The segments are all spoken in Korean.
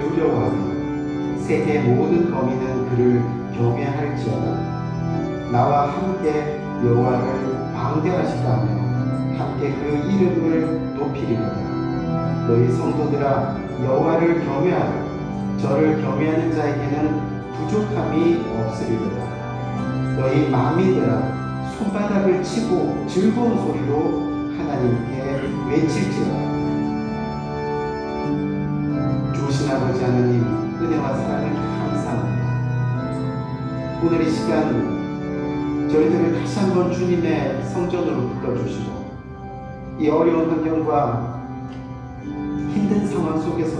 두려워하며 세계 모든 거민은 그를 경외할지어다. 나와 함께 여호와를 방대하시다 하며 함께 그 이름을 높이리로다. 너희 성도들아 여호와를 경외하라. 저를 경외하는 자에게는 부족함이 없으리로다. 너희 만민들아 손바닥을 치고 즐거운 소리로 하나님께 외칠지어다. 좋으신 아버지 하나님, 은혜와 사랑을 감사합니다. 오늘 이 시간 저희들을 다시 한번 주님의 성전으로 불러주시고 이 어려운 환경과 힘든 상황 속에서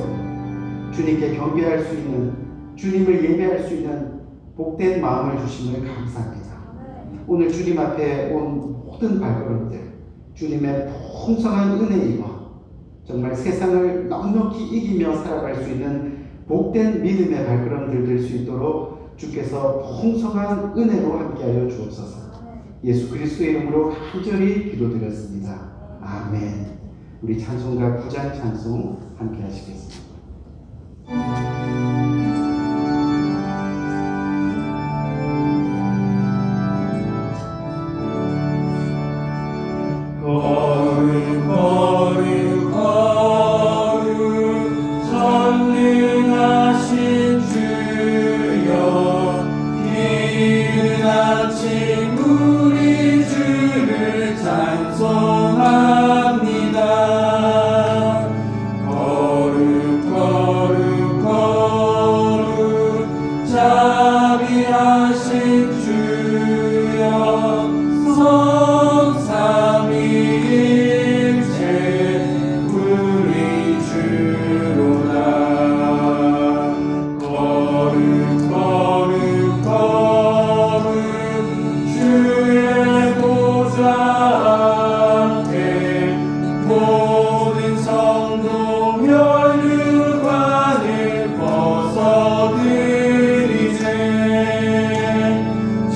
주님께 경배할 수 있는, 주님을 예배할 수 있는 복된 마음을 주심을 감사합니다. 오늘 주님 앞에 온 모든 발걸음들, 주님의 풍성한 은혜에 입어 정말 세상을 넉넉히 이기며 살아갈 수 있는 복된 믿음의 발걸음들 될 수 있도록 주께서 풍성한 은혜로 함께하여 주옵소서. 예수 그리스도의 이름으로 간절히 기도드렸습니다. 아멘. 우리 찬송가 9장 찬송 함께 하시겠습니다. 걸음 걸음 걸음 전능하신 주여, 이른 아침 우리 주를 찬송합니다. 걸음 걸음 걸음 자비하신 주여, 성삼위일체 우리 주로다. 걸음 걸음 걸음 주의 보좌 앞에 모든 성도 멸류관을 벗어들이세.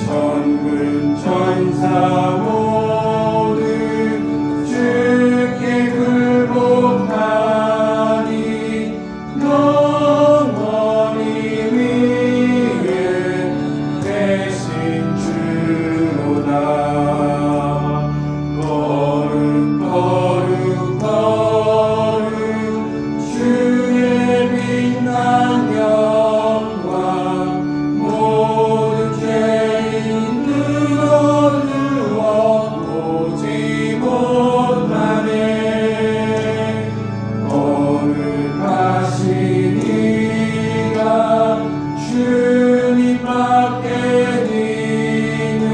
천군 천사 모두 주께 굴복하니 영원히 위에 되신 주로다. 걸음 걸음 걸음 주의 빛난 영광, 모든 죄인 어두워 보지 못하네. 거룩하신 이가 주님밖에 니뇨,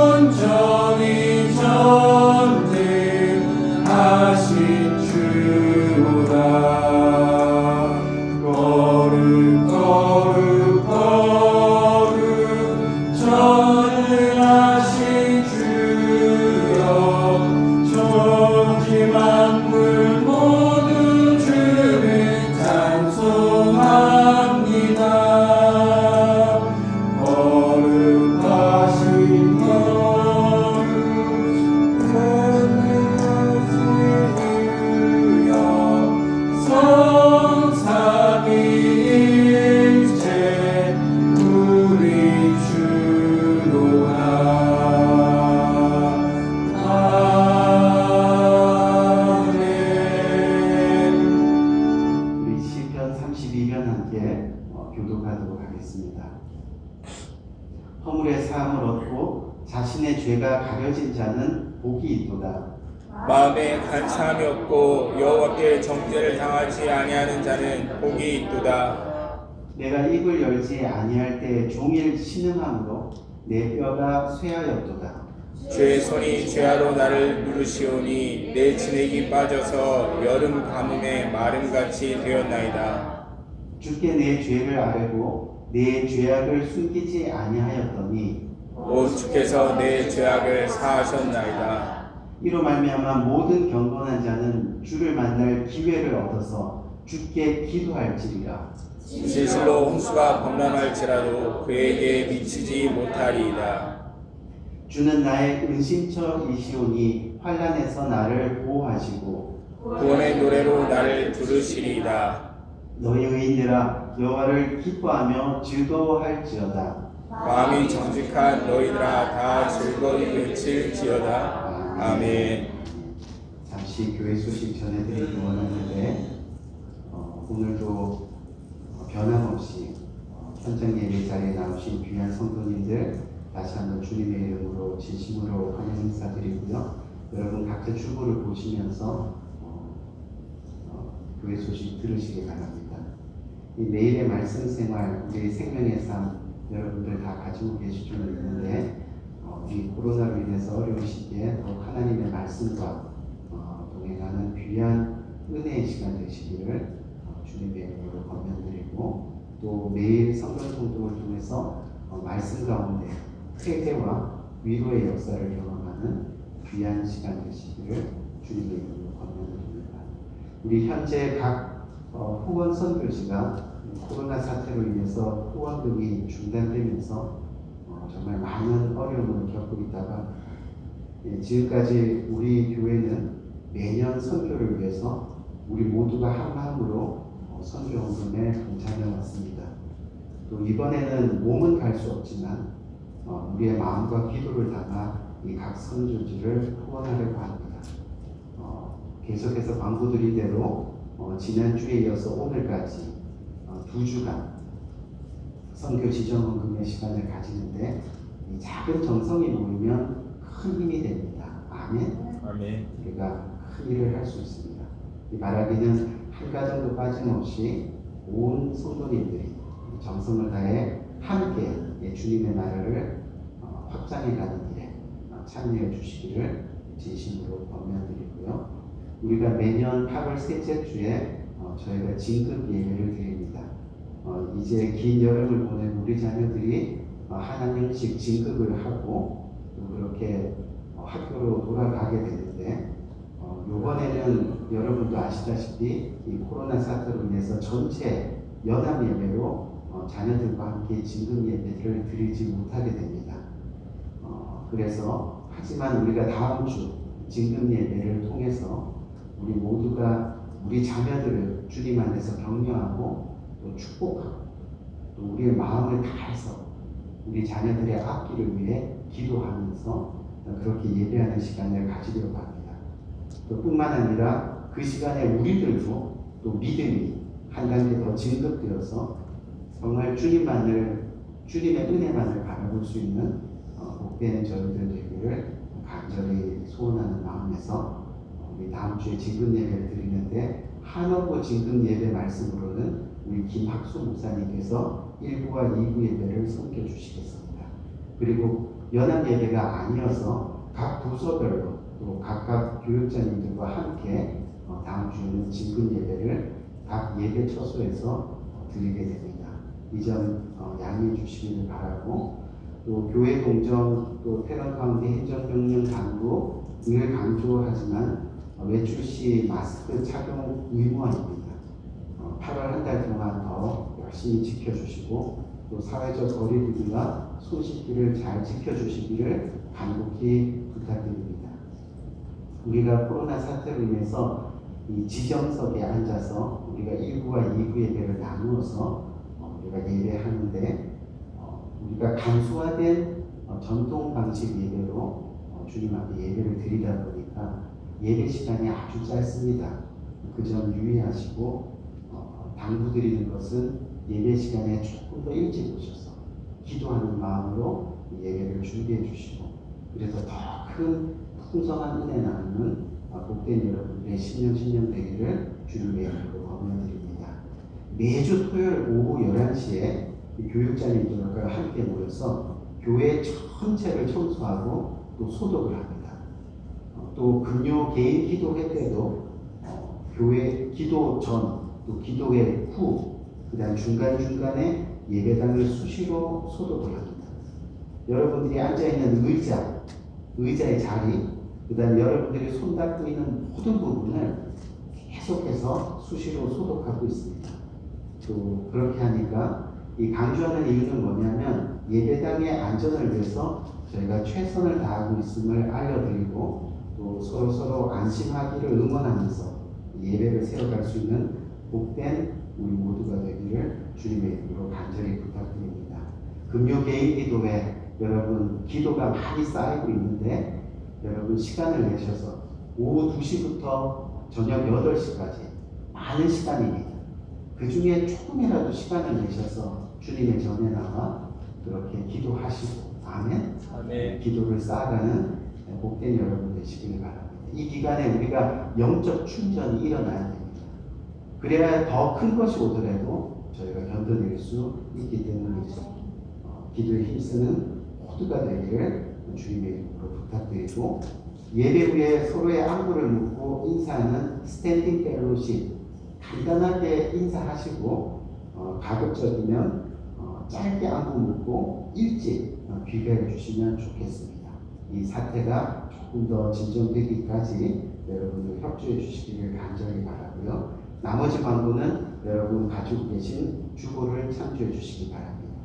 온전히 전능하신 주로다. 걸음 걸음 걸음 전능하신 주여, 천지 만물 모두 주를 찬송합니다. 거룩하신 걸음 전능하신 주여, 성삼위일체 우리 주로다. 아멘. 우리 시편 32편 함께 교독하도록 하겠습니다. 허물의 사함을 얻고 자신의 죄가 가려진 자는 복이 있도다. 마음에 간사함이 없고 여호와께 정죄를 당하지 아니하는 자는 복이 있도다. 내가 입을 열지 아니할 때 종일 신음함으로 내 뼈가 쇠하였도다. 주의 손이 죄하로 나를 누르시오니 내 진액이 빠져서 여름 가뭄에 마름같이 되었나이다. 주께 내 죄를 아뢰고 내 죄악을 숨기지 아니하였더니 오 주께서 내 죄악을 사하셨나이다. 이로 말미암아 모든 경건한 자는 주를 만날 기회를 얻어서 주께 기도할지리라. 진실로 홍수가 범람할지라도 그에게 미치지 못하리이다. 주는 나의 은신처이시오니 환난에서 나를 보호하시고 구원의 노래로 나를 부르시리이다. 너희 의인들아 여호와를 기뻐하며 즐거워할지어다. 마음이 정직한 너희들아 다 즐거이 외칠지어다. 아멘. 잠시 교회 소식 전해드리기 원하는데 오늘도 변함없이 현장 예배 자리에 나오신 귀한 성도님들 다시 한번 주님의 이름으로 진심으로 환영 인사드리고요. 여러분 각자 주보를 보시면서 교회 소식 들으시기 바랍니다. 이 매일의 말씀 생활, 우리 생명의 삶 여러분들 다 가지고 계실 줄 믿는데 이 코로나로 인해서 어려운 시기에 더욱 하나님의 말씀과 동행하는 귀한 은혜의 시간 되시기를 주님의 이름으로 권면드리고 또 매일 성경 통독을 통해서 말씀 가운데 회개와 위로의 역사를 경험하는 귀한 시간 되시기를 주님의 이름으로 권면드립니다. 우리 현재 각 후원 선교지가 코로나 사태로 인해서 후원금이 중단되면서 정말 많은 어려움을 겪고 있다가 지금까지 우리 교회는 매년 선교를 위해서 우리 모두가 한 마음으로 선교 헌금에 동참해 왔습니다. 또 이번에는 몸은 갈 수 없지만 우리의 마음과 기도를 담아 이 각 선교지를 후원하려고 합니다. 계속해서 광고드린 대로 지난주에 이어서 오늘까지 2주간 선교 지정 헌금의 시간을 가지는데 이 작은 정성이 모이면 큰 힘이 됩니다. 아멘. 아멘. 우리가 큰 일을 할 수 있습니다. 이 말하기는 한 가정도 빠짐없이 온 성도님들이 정성을 다해 함께 주님의 나라를 확장해가는 일에 참여해 주시기를 진심으로 권면드리고요. 우리가 매년 8월 셋째 주에 저희가 진급 예배를 드립니다. 이제 긴 여름을 보낸 우리 자녀들이 한 학년씩 진급을 하고 또 그렇게 학교로 돌아가게 되는데 이번에는 여러분도 아시다시피 이 코로나 사태로 인해서 전체 연합 예배로 자녀들과 함께 진급 예배를 드리지 못하게 됩니다. 그래서 하지만 우리가 다음 주 진급 예배를 통해서 우리 모두가 우리 자녀들을 주님 안에서 격려하고 또 축복하고 또 우리의 마음을 다해서 우리 자녀들의 앞길을 위해 기도하면서 그렇게 예배하는 시간을 가지려고 합니다. 또 뿐만 아니라 그 시간에 우리들도 또 믿음이 한 단계 더 진급되어서 정말 주님의 은혜만을 바라볼 수 있는 복된 저희들 되기를 간절히 소원하는 마음에서 우리 다음 주에 진급 예배를 드리는데 한원고 진급 예배 말씀으로는 우리 김학수 목사님께서 1부와 2부 예배를 섬겨주시겠습니다. 그리고 연합 예배가 아니어서 각 부서별로 또 각각 교육자님들과 함께 다음 주에는 진급 예배를 각 예배 처소에서 드리게 됩니다. 이 점 양해해 주시기를 바라고 또 교회 공정 또 패런 가운데 행정명령 당국을 강조하지만 외출 시 마스크 착용 의무화입니다. 8월 한 달 동안 더 열심히 지켜주시고 또 사회적 거리두기와 손 씻기를 잘 지켜주시기를 간곡히 부탁드립니다. 우리가 코로나 사태로 인해서 이 지정석에 앉아서 우리가 1부와 2부 예배를 나누어서 우리가 예배하는데 우리가 간소화된 전통 방식 예배로 주님 앞에 예배를 드리다 보니까 예배 시간이 아주 짧습니다. 그 점 유의하시고 당부드리는 것은 예배 시간에 조금 더 일찍 오셔서 기도하는 마음으로 예배를 준비해 주시고 그래서 더 큰 풍성한 은혜 나누는 복된 여러분들의 신령 되기를 주님의 이름으로 권면드립니다. 매주 토요일 오후 11시에 교육자님들과 함께 모여서 교회 전체를 청소하고 또 소독을 합니다. 또 금요 개인 기도회 때도 교회 기도 전, 또 기도회 후, 그 다음 중간중간에 예배당을 수시로 소독을 합니다. 여러분들이 앉아있는 의자의 자리, 그 다음 여러분들이 손 닦고 있는 모든 부분을 계속해서 수시로 소독하고 있습니다. 또 그렇게 하니까 이 강조하는 이유는 뭐냐면 예배당의 안전을 위해서 저희가 최선을 다하고 있음을 알려드리고 또 서로 안심하기를 응원하면서 예배를 세워갈 수 있는 복된 우리 모두가 되기를 주님의 이름으로 간절히 부탁드립니다. 금요 개인 기도회 여러분 기도가 많이 쌓이고 있는데 여러분 시간을 내셔서 오후 2시부터 저녁 8시까지 많은 시간입니다. 그 중에 조금이라도 시간을 내셔서 주님의 전에 나와 그렇게 기도하시고 아멘. 아멘. 기도를 쌓아가는 복된 여러분 되시길 바랍니다. 이 기간에 우리가 영적 충전이 일어나야 됩니다. 그래야 더 큰 것이 오더라도 저희가 견뎌낼 수 있기 때문이죠. 기도에 힘쓰는 모두가 되기를 주님의 이름으로 부탁드리고 예배 후에 서로의 안부를 묻고 인사하는 스탠딩 펠로십 간단하게 인사하시고 가급적이면 짧게 안부 묻고 일찍 귀가해 주시면 좋겠습니다. 이 사태가 조금 더 진정되기까지 여러분들 협조해 주시기를 간절히 바라고요. 나머지 광고는 여러분 가지고 계신 주보를 참조해 주시기 바랍니다.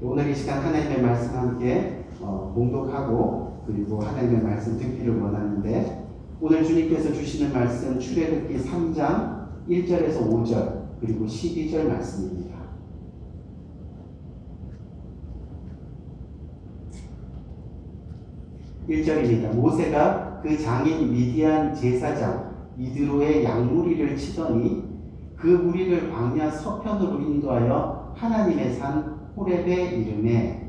오늘 이 시간 하나님의 말씀 함께 봉독하고 그리고 하나님의 말씀 듣기를 원하는데 오늘 주님께서 주시는 말씀 출애굽기 3장 1절에서 5절 그리고 12절 말씀입니다. 1절입니다. 모세가 그 장인 미디안 제사장 이드로의 양무리를 치더니 그 무리를 광야 서편으로 인도하여 하나님의 산 호렙에 이르매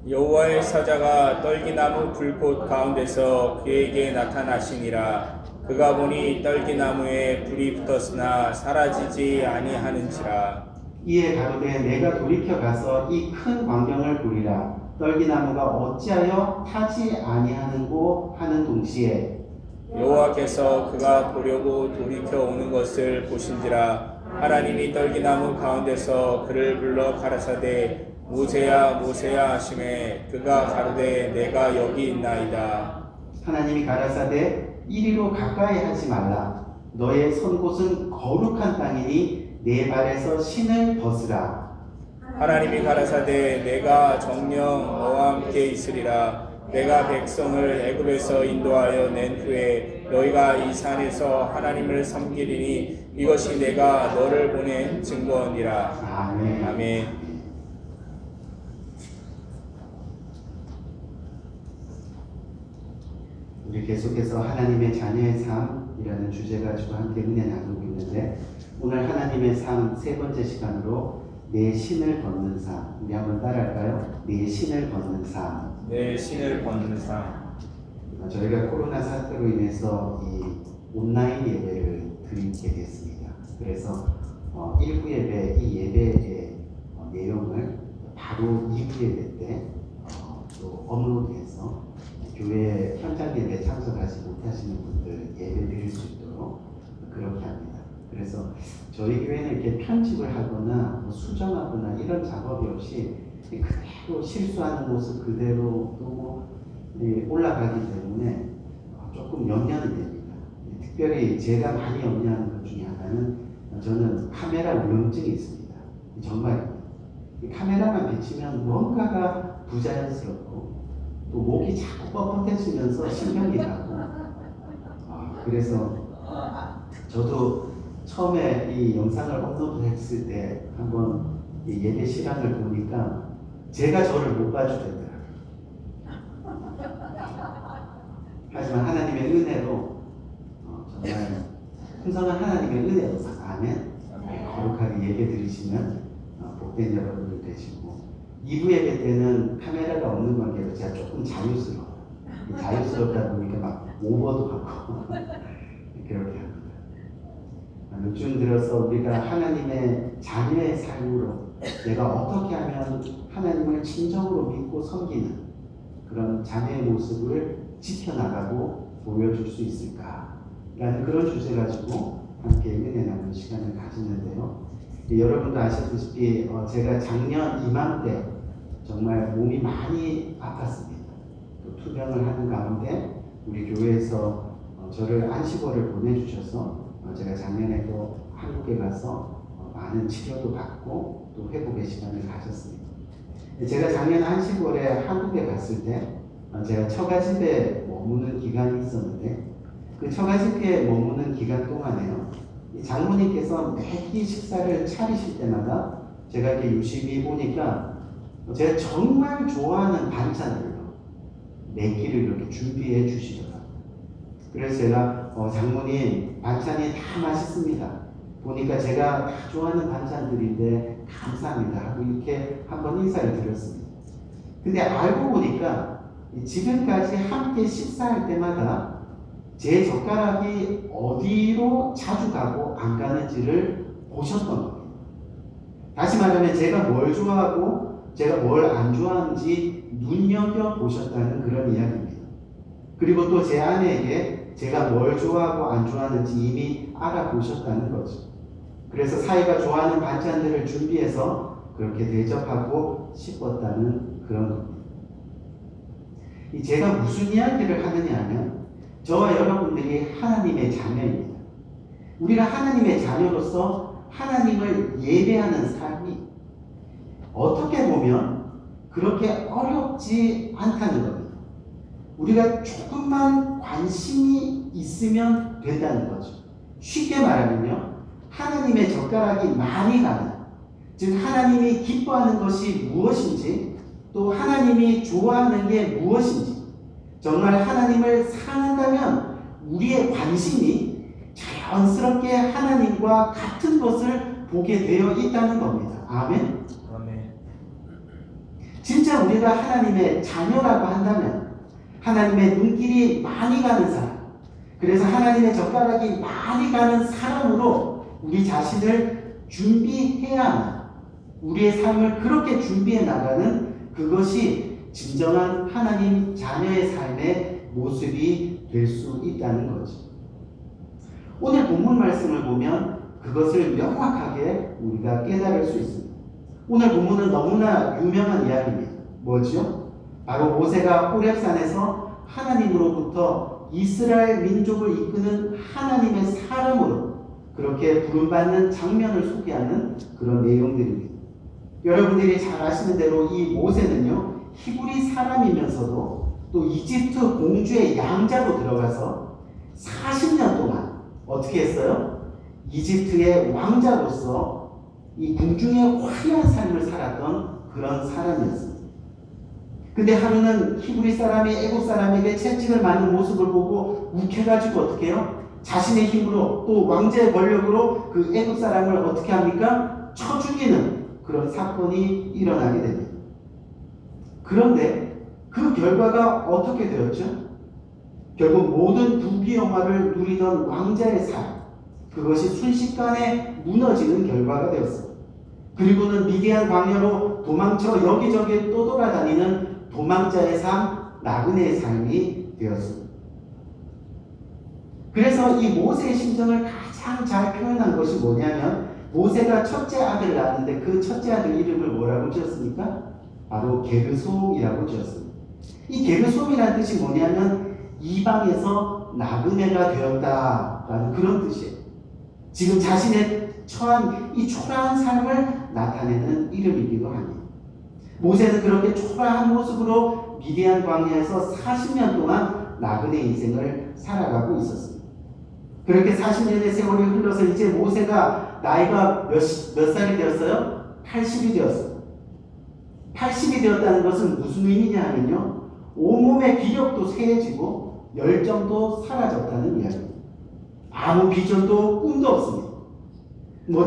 여호와의 사자가 떨기나무 불꽃 가운데서 그에게 나타나시니라. 그가 보니 떨기나무에 불이 붙었으나 사라지지 아니하는지라. 이에 가로되 내가 돌이켜 가서 이 큰 광경을 보리라. 떨기나무가 어찌하여 타지 아니하는고 하는 동시에 여호와께서 그가 보려고 돌이켜 오는 것을 보신지라. 하나님이 떨기나무 가운데서 그를 불러 가라사대 모세야 모세야 하시매 그가 가로되 내가 여기 있나이다. 하나님이 가라사대 이리로 가까이 하지 말라. 너의 선 곳은 거룩한 땅이니 내 발에서 신을 벗으라. 하나님이 가라사대 내가 정녕 너와 함께 있으리라. 내가 백성을 애굽에서 인도하여 낸 후에 너희가 이 산에서 하나님을 섬기리니 이것이 내가 너를 보낸 증거니라. 아멘. 아멘. 우리 계속해서 하나님의 자녀의 삶이라는 주제 가지고 함께 은혜 나누고 있는데 오늘 하나님의 삶 세 번째 시간으로 내 신을 걷는 삶 우리 한번 따라할까요? 내 신을 걷는 삶. 내 신을 걷는 삶. 저희가 코로나 사태로 인해서 이 온라인 예배를 드리게 됐습니다. 그래서 1부 예배, 이 예배의 내용을 바로 2부 예배 때 또 업로드해서 교회 현장 예배 참석하지 못하시는 분들 예배 드릴 수 있도록 그렇게 합니다. 그래서 저희 교회는 이렇게 편집을 하거나 수정하거나 이런 작업이 없이 그대로 실수하는 모습 그대로 또 올라가기 때문에 조금 염려는 됩니다. 특별히 제가 많이 염려하는 것 중에 하나는 저는 카메라 울렁증이 있습니다. 정말 카메라만 비치면 뭔가가 부자연스럽고 또 목이 자꾸 뻣뻣해지면서 신경이 나고 그래서 저도 처음에 이 영상을 업로드 했을 때 한번 이 예배 시간을 보니까 제가 저를 못 봐주더라고요. 하지만 하나님의 은혜로 정말 풍성한 하나님의 은혜로 아멘 거룩하게 예배 드리시면 복된 여러분들 되시고 2부 예배 때는 카메라가 없는 관계로 제가 조금 자유스러워요. 자유스럽다 보니까 막 오버도 하고 그렇게 합니다. 요즘 들어서 우리가 하나님의 자녀의 삶으로 내가 어떻게 하면 하나님을 진정으로 믿고 섬기는 그런 자녀의 모습을 지켜나가고 보여줄 수 있을까라는 그런 주제 가지고 함께 은혜 나누는 시간을 가지는데요. 여러분도 아시다시피 제가 작년 이맘때 정말 몸이 많이 아팠습니다. 또 투병을 하는 가운데 우리 교회에서 저를 안식원을 보내주셔서 제가 작년에도 한국에 가서 많은 치료도 받고 또 회복의 시간을 가졌습니다. 제가 작년 안식월에 한국에 갔을 때 제가 처가집에 머무는 기간이 있었는데 그 처가집에 머무는 기간 동안에요. 이 장모님께서 매끼 식사를 차리실 때마다 제가 이렇게 유심히 보니까 제가 정말 좋아하는 반찬을요, 매끼를 이렇게 준비해 주시더라고요. 그래서 제가 장모님 반찬이 다 맛있습니다. 보니까 제가 다 좋아하는 반찬들인데 감사합니다 하고 이렇게 한번 인사를 드렸습니다. 근데 알고 보니까 지금까지 함께 식사할 때마다 제 젓가락이 어디로 자주 가고 안 가는지를 보셨던 겁니다. 다시 말하면 제가 뭘 좋아하고 제가 뭘 안 좋아하는지 눈여겨보셨다는 그런 이야기입니다. 그리고 또 제 아내에게 제가 뭘 좋아하고 안 좋아하는지 이미 알아보셨다는 거죠. 그래서 사이가 좋아하는 반찬들을 준비해서 그렇게 대접하고 싶었다는 그런 겁니다. 제가 무슨 이야기를 하느냐 하면 저와 여러분들이 하나님의 자녀입니다. 우리가 하나님의 자녀로서 하나님을 예배하는 삶이 어떻게 보면 그렇게 어렵지 않다는 겁니다. 우리가 조금만 관심이 있으면 된다는 거죠. 쉽게 말하면요, 하나님의 젓가락이 많이 가는, 즉 하나님이 기뻐하는 것이 무엇인지, 또 하나님이 좋아하는 게 무엇인지, 정말 하나님을 사랑한다면 우리의 관심이 자연스럽게 하나님과 같은 것을 보게 되어 있다는 겁니다. 아멘. 아멘. 진짜 우리가 하나님의 자녀라고 한다면 하나님의 눈길이 많이 가는 사람, 그래서 하나님의 젓가락이 많이 가는 사람으로 우리 자신을 준비해야 하는, 우리의 삶을 그렇게 준비해 나가는 그것이 진정한 하나님 자녀의 삶의 모습이 될 수 있다는 거죠. 오늘 본문 말씀을 보면 그것을 명확하게 우리가 깨달을 수 있습니다. 오늘 본문은 너무나 유명한 이야기입니다. 뭐죠? 바로 모세가 호렙산에서 하나님으로부터 이스라엘 민족을 이끄는 하나님의 사람으로 그렇게 부름받는 장면을 소개하는 그런 내용들입니다. 여러분들이 잘 아시는 대로 이 모세는요, 히브리 사람이면서도 또 이집트 공주의 양자로 들어가서 40년 동안 어떻게 했어요? 이집트의 왕자로서 이 궁중의 화려한 삶을 살았던 그런 사람이었습니다. 근데 하루는 히브리 사람이 애국 사람에게 채찍을 맞는 모습을 보고 욱해가지고 어떻게 해요? 자신의 힘으로 또 왕자의 권력으로 그 애국 사람을 어떻게 합니까? 쳐 죽이는 그런 사건이 일어나게 됩니다. 그런데 그 결과가 어떻게 되었죠? 결국 모든 부귀영화를 누리던 왕자의 삶, 그것이 순식간에 무너지는 결과가 되었습니다. 그리고는 미디안 광야로 도망쳐 여기저기 떠돌아다니는 도망자의 삶, 나그네의 삶이 되었습니다. 그래서 이 모세의 심정을 가장 잘 표현한 것이 뭐냐면, 모세가 첫째 아들을 낳았는데 그 첫째 아들 이름을 뭐라고 지었습니까? 바로 게르솜이라고 지었습니다. 이 게르솜이라는 뜻이 뭐냐면 이방에서 나그네가 되었다라는 그런 뜻이에요. 지금 자신의 처한 이 초라한 삶을 나타내는 이름이기도 합니다. 모세는 그렇게 초라한 모습으로 미디안 광야에서 40년 동안 나그네 인생을 살아가고 있었습니다. 그렇게 40년의 세월이 흘러서 이제 모세가 나이가 몇 살이 되었어요? 80이 되었어요. 80이 되었다는 것은 무슨 의미냐 하면요, 온몸의 기력도 쇠해지고 열정도 사라졌다는 이야기입니다. 아무 비전도 꿈도 없습니다.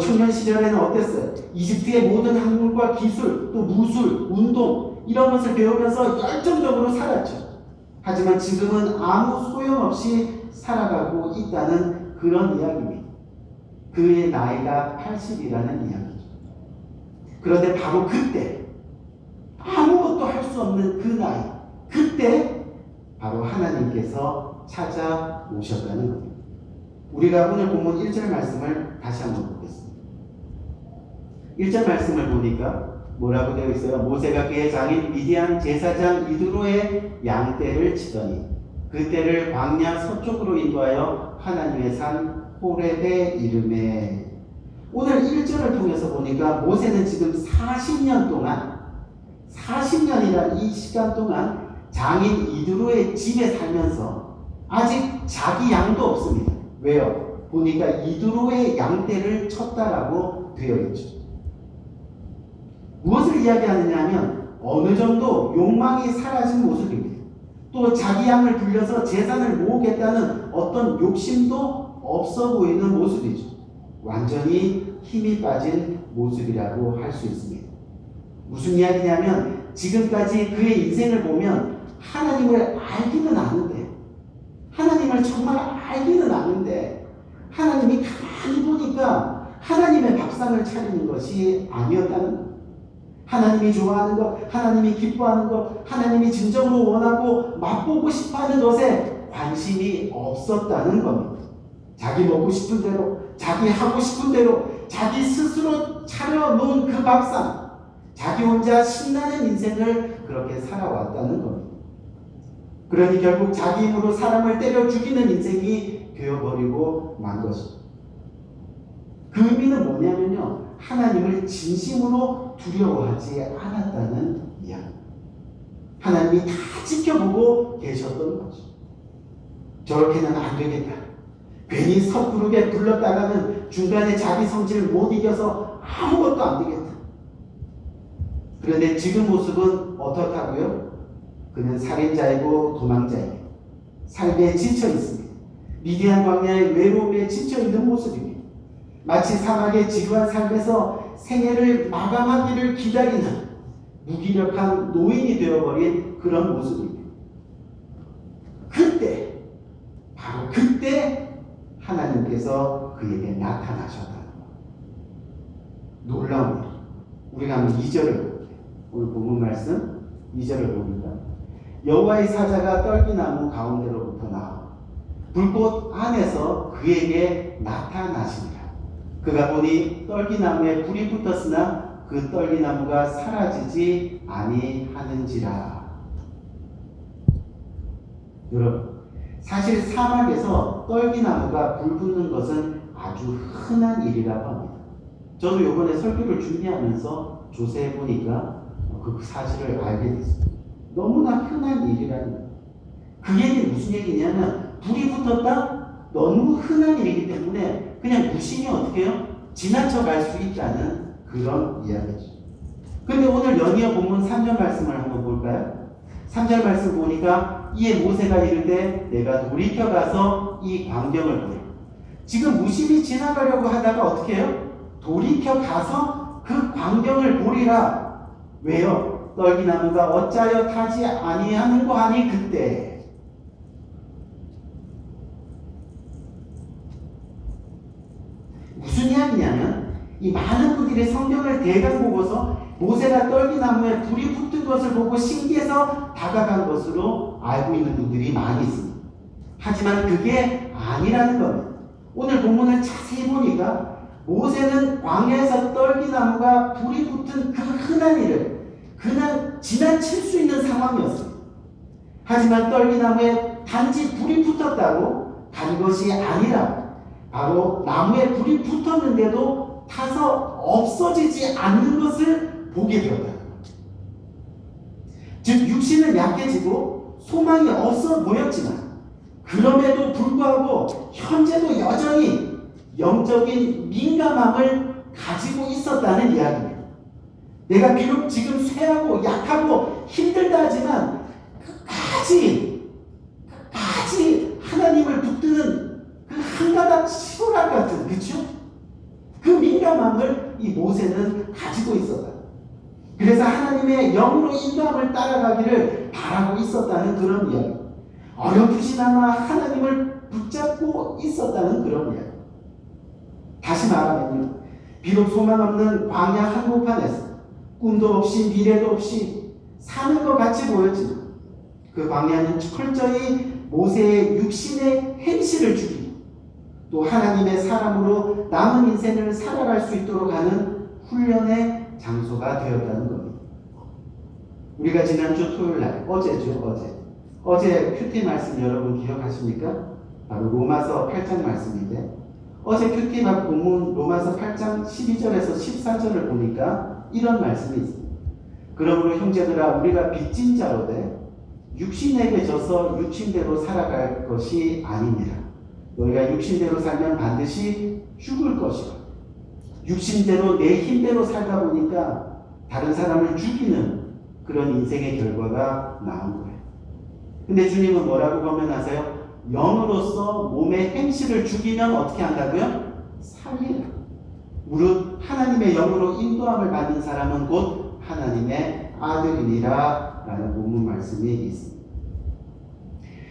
청년 시절에는 어땠어요? 이집트의 모든 학문과 기술, 또 무술, 운동 이런 것을 배우면서 열정적으로 살았죠. 하지만 지금은 아무 소용없이 살아가고 있다는 그런 이야기입니다. 그의 나이가 80이라는 이야기죠. 그런데 바로 그때 아무것도 할 수 없는 그 나이, 그때 바로 하나님께서 찾아오셨다는 겁니다. 우리가 오늘 본문 1절 말씀을 다시 한번 보겠습니다. 1절 말씀을 보니까 뭐라고 되어 있어요? 모세가 그의 장인 미디안 제사장 이드로의 양떼를 치더니 그 떼를 광야 서쪽으로 인도하여 하나님의 산 호렙에 이르매. 오늘 1절을 통해서 보니까 모세는 지금 40년 동안, 40년이란 이 시간 동안 장인 이드로의 집에 살면서 아직 자기 양도 없습니다. 왜요? 보니까 이드로의 양떼를 쳤다라고 되어 있죠. 무엇을 이야기하느냐 하면 어느 정도 욕망이 사라진 모습입니다. 또 자기 양을 불려서 재산을 모으겠다는 어떤 욕심도 없어 보이는 모습이죠. 완전히 힘이 빠진 모습이라고 할 수 있습니다. 무슨 이야기냐면 지금까지 그의 인생을 보면 하나님을 알기는 아는데, 하나님을 정말 알기는 아는데 하나님이 가만히 보니까 하나님의 밥상을 차리는 것이 아니었다는 것. 하나님이 좋아하는 것, 하나님이 기뻐하는 것, 하나님이 진정으로 원하고 맛보고 싶어하는 것에 관심이 없었다는 겁니다. 자기 먹고 싶은 대로, 자기 하고 싶은 대로, 자기 스스로 차려놓은 그 밥상, 자기 혼자 신나는 인생을 그렇게 살아왔다는 겁니다. 그러니 결국 자기 힘으로 사람을 때려 죽이는 인생이 되어버리고 만 것입니다. 그 의미는 뭐냐면요, 하나님을 진심으로 두려워하지 않았다는 이야기. 하나님이 다 지켜보고 계셨던 거죠. 저렇게는 안 되겠다. 괜히 섣부르게 불렀다가는 중간에 자기 성질을 못 이겨서 아무것도 안 되겠다. 그런데 지금 모습은 어떻다고요? 그는 살인자이고 도망자이고 삶에 지쳐 있습니다. 미디안 광야의 외로움에 지쳐 있는 모습입니다. 마치 사막의 지루한 삶에서 생애를 마감하기를 기다리는 무기력한 노인이 되어버린 그런 모습입니다. 그때, 바로 그때 하나님께서 그에게 나타나셨다는 것. 놀라운 일. 우리가 한번 2절을 볼게요. 오늘 본문 말씀 2절을 봅니다. 여호와의 사자가 떨기나무 가운데로부터 나와 불꽃 안에서 그에게 나타나시니라. 그가 보니 떨기나무에 불이 붙었으나 그 떨기나무가 사라지지 아니하는지라. 여러분, 사실 사막에서 떨기나무가 불 붙는 것은 아주 흔한 일이라고 합니다. 저도 이번에 설교를 준비하면서 조사해 보니까 그 사실을 알게 됐습니다. 너무나 흔한 일이라는 거예요. 그 얘기는 무슨 얘기냐면 불이 붙었다? 너무 흔한 일이기 때문에 그냥 무심히 어떻게 해요? 지나쳐 갈 수 있다는 그런 이야기죠. 근데 오늘 연이어 본문 3절 말씀을 한번 볼까요? 3절 말씀 보니까 이에 모세가 이르되 내가 돌이켜 가서 이 광경을 보라. 지금 무심히 지나가려고 하다가 어떻게 해요? 돌이켜 가서 그 광경을 보리라. 왜요? 떨기나무가 어찌하여 타지 아니하는고 하니 그때. 무슨 이야기냐면 이 많은 분들이 성경을 대강 보고서 모세가 떨기나무에 불이 붙은 것을 보고 신기해서 다가간 것으로 알고 있는 분들이 많이 있습니다. 하지만 그게 아니라는 겁니다. 오늘 본문을 자세히 보니까 모세는 광야에서 떨기나무가 불이 붙은 그 흔한 일을 그냥 지나칠 수 있는 상황이었습니다. 하지만 떨기나무에 단지 불이 붙었다고 간 것이 아니라 바로 나무에 불이 붙었는데도 타서 없어지지 않는 것을 보게 되었다는 거죠. 즉 육신은 약해지고 소망이 없어 보였지만 그럼에도 불구하고 현재도 여전히 영적인 민감함을 가지고 있었다는 이야기입니다. 내가 비록 지금 쇠하고 약하고 힘들다 하지만 끝까지 하나님을 붙드는 그 한 가닥 시로락 같은, 그렇죠? 그 민감함을 이 모세는 가지고 있었다. 그래서 하나님의 영으로 인도함을 따라가기를 바라고 있었다는 그런 이야기. 어렴풋이나마 하나님을 붙잡고 있었다는 그런 이야기. 다시 말하면요, 비록 소망 없는 광야 한복판에서 꿈도 없이 미래도 없이 사는 것 같이 보였지만 그 광야는 철저히 모세의 육신의 행실을 죽이고 또 하나님의 사람으로 남은 인생을 살아갈 수 있도록 하는 훈련의 장소가 되었다는 겁니다. 우리가 지난주 토요일날, 어제 큐티 말씀 여러분 기억하십니까? 바로 로마서 8장 말씀인데 어제 큐티 본문 로마서 8장 12절에서 14절을 보니까 이런 말씀이 있습니다. 그러므로 형제들아 우리가 빚진 자로되 육신에게 져서 육신대로 살아갈 것이 아니니라. 너희가 육신대로 살면 반드시 죽을 것이라. 육신대로 내 힘대로 살다 보니까 다른 사람을 죽이는 그런 인생의 결과가 나온 거예요. 근데 주님은 뭐라고 권면하세요? 영으로서 몸의 행실을 죽이면 어떻게 한다고요? 살리라. 무릇 하나님의 영으로 인도함을 받는 사람은 곧 하나님의 아들이니라 라는 본문 말씀이 있습니다.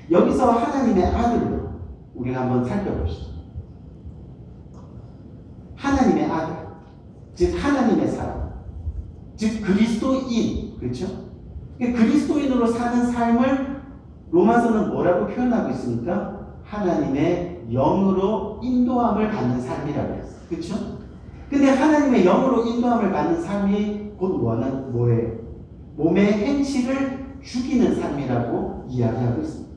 여기서 하나님의 아들로 우리가 한번 살펴보시죠. 하나님의 아들, 즉 하나님의 사람, 즉 그리스도인, 그렇죠? 그리스도인으로 사는 삶을 로마서는 뭐라고 표현하고 있습니까? 하나님의 영으로 인도함을 받는 삶이라고 했어요. 그렇죠? 근데 하나님의 영으로 인도함을 받는 삶이 곧 뭐예요? 몸의 행실을 죽이는 삶이라고 이야기하고 있습니다.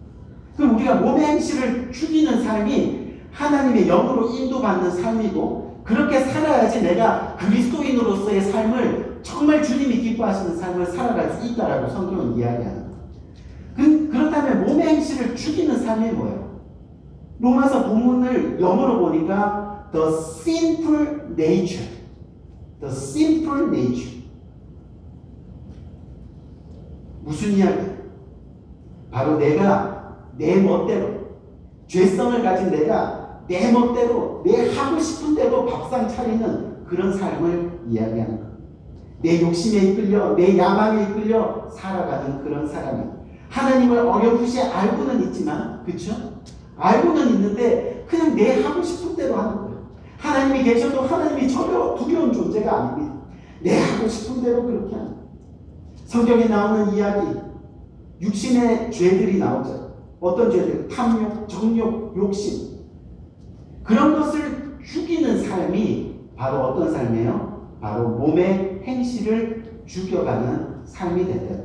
그럼 우리가 몸의 행실을 죽이는 삶이 하나님의 영으로 인도받는 삶이고, 그렇게 살아야지 내가 그리스도인으로서의 삶을 정말 주님이 기뻐하시는 삶을 살아갈 수 있다라고 성경은 이야기하는 거예요. 그렇다면 몸의 행실을 죽이는 삶이 뭐예요? 로마서 본문을 영어로 보니까 the sinful nature, the sinful nature. 무슨 이야기예요? 바로 내가 내 멋대로, 죄성을 가진 내가 내 멋대로, 내 하고 싶은 대로 밥상 차리는 그런 삶을 이야기하는 거예요. 내 욕심에 이끌려, 내 야망에 이끌려 살아가는 그런 사람이, 하나님을 어렴풋이 알고는 있지만, 그렇죠? 알고는 있는데 그냥 내 하고 싶은 대로 하는 거예요. 하나님이 계셔도 하나님이 전혀 두려운 존재가 아닙니다. 내 하고 싶은 대로 그렇게 하는 거예요. 성경에 나오는 이야기, 육신의 죄들이 나오죠. 어떤 죄들? 탐욕, 정욕, 욕심. 그런 것을 죽이는 삶이 바로 어떤 삶이에요? 바로 몸의 행실을 죽여가는 삶이 된다.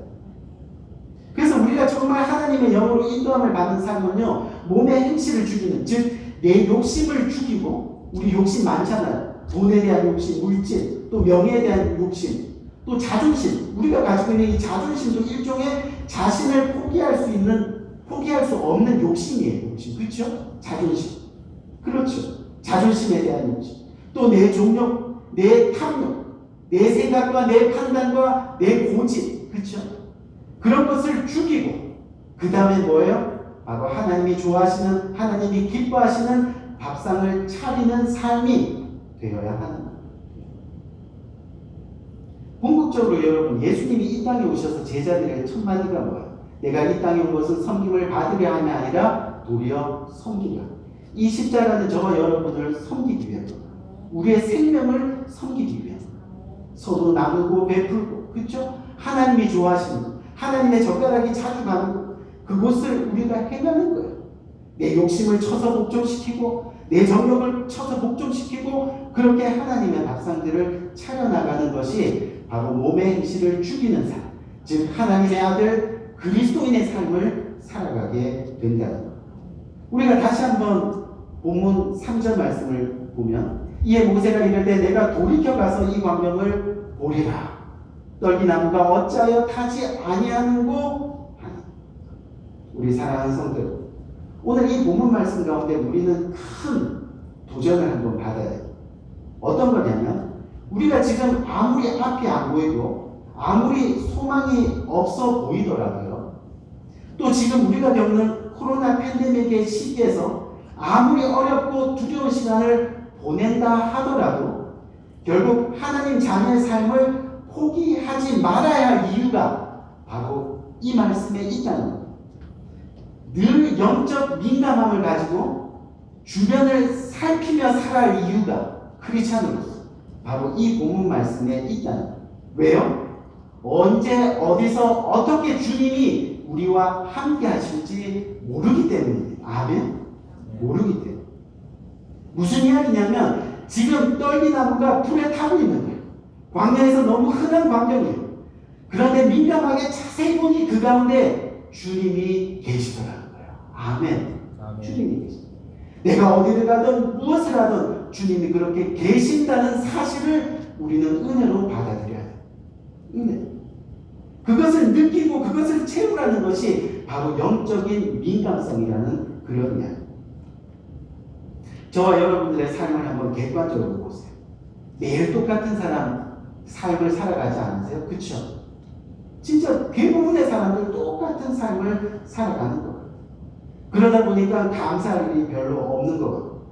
그래서 우리가 정말 하나님의 영으로 인도함을 받는 삶은요, 몸의 행실을 죽이는, 즉 내 욕심을 죽이고, 우리 욕심 많잖아요. 돈에 대한 욕심, 물질, 또 명예에 대한 욕심, 또 자존심. 우리가 가지고 있는 이 자존심도 일종의 자신을 포기할 수 없는 욕심이에요. 욕심. 그렇죠? 자존심. 그렇죠. 자존심에 대한 욕심. 또 내 종욕, 내 탐욕, 내 생각과 내 판단과 내 고집. 그렇죠? 그런 것을 죽이고, 그 다음에 뭐예요? 바로 하나님이 좋아하시는, 하나님이 기뻐하시는 밥상을 차리는 삶이 되어야 하는 거예요. 궁극적으로 여러분, 예수님이 이 땅에 오셔서 제자들의 첫 마디가 뭐예요? 내가 이 땅에 온 것은 섬김을 받으려 함이 아니라 도리어 섬기려. 이 십자가는 저와 여러분을 섬기기 위해서, 우리의 생명을 섬기기 위해서 서로 나누고 베풀고, 그렇죠? 하나님이 좋아하시는 것, 하나님의 젓가락이 자주 가는 것, 그곳을 우리가 행하는 거예요. 내 욕심을 쳐서 복종시키고, 내 정욕을 쳐서 복종시키고, 그렇게 하나님의 밥상들을 차려나가는 것이 바로 몸의 행실을 죽이는 삶, 즉 하나님의 아들 그리스도인의 삶을 살아가게 된다는 것. 우리가 다시 한번 본문 3절 말씀을 보면, 이에 모세가 이르되 내가 돌이켜 가서 이 광경을 보리라. 떨기나무가 어찌하여 타지 아니하는고 하니. 우리 사랑하는 성들, 오늘 이 본문 말씀 가운데 우리는 큰 도전을 한번 받아야 돼요. 어떤 거냐면, 우리가 지금 아무리 앞이 안 보이고 아무리 소망이 없어 보이더라도요, 또 지금 우리가 겪는 코로나 팬데믹의 시기에서 아무리 어렵고 두려운 시간을 보낸다 하더라도 결국 하나님 자녀의 삶을 포기하지 말아야 할 이유가 바로 이 말씀에 있다는 거예요. 늘 영적 민감함을 가지고 주변을 살피며 살아야 할 이유가 크리스찬으로서 바로 이 본문 말씀에 있다는 거예요. 왜요? 언제 어디서 어떻게 주님이 우리와 함께 하실지 모르기 때문입니다. 아멘? 모르기 때문에. 무슨 이야기냐면, 지금 떨기나무가 불에 타고 있는 거예요. 광야에서 너무 흔한 광경이에요. 그런데 민감하게 자세히 보니 그 가운데 주님이 계시더라는 거예요. 아멘. 주님이 계십니다. 내가 어디를 가든 무엇을 하든 주님이 그렇게 계신다는 사실을 우리는 은혜로 받아들여야 돼요. 은혜. 그것을 느끼고 그것을 채우라는 것이 바로 영적인 민감성이라는 그런 이야기. 저와 여러분들의 삶을 한번 객관적으로 보세요. 매일 똑같은 삶을 살아가지 않으세요? 그렇죠? 진짜 대부분의 사람들 똑같은 삶을 살아가는 거예요. 그러다 보니까 감사할 일이 별로 없는 거예요.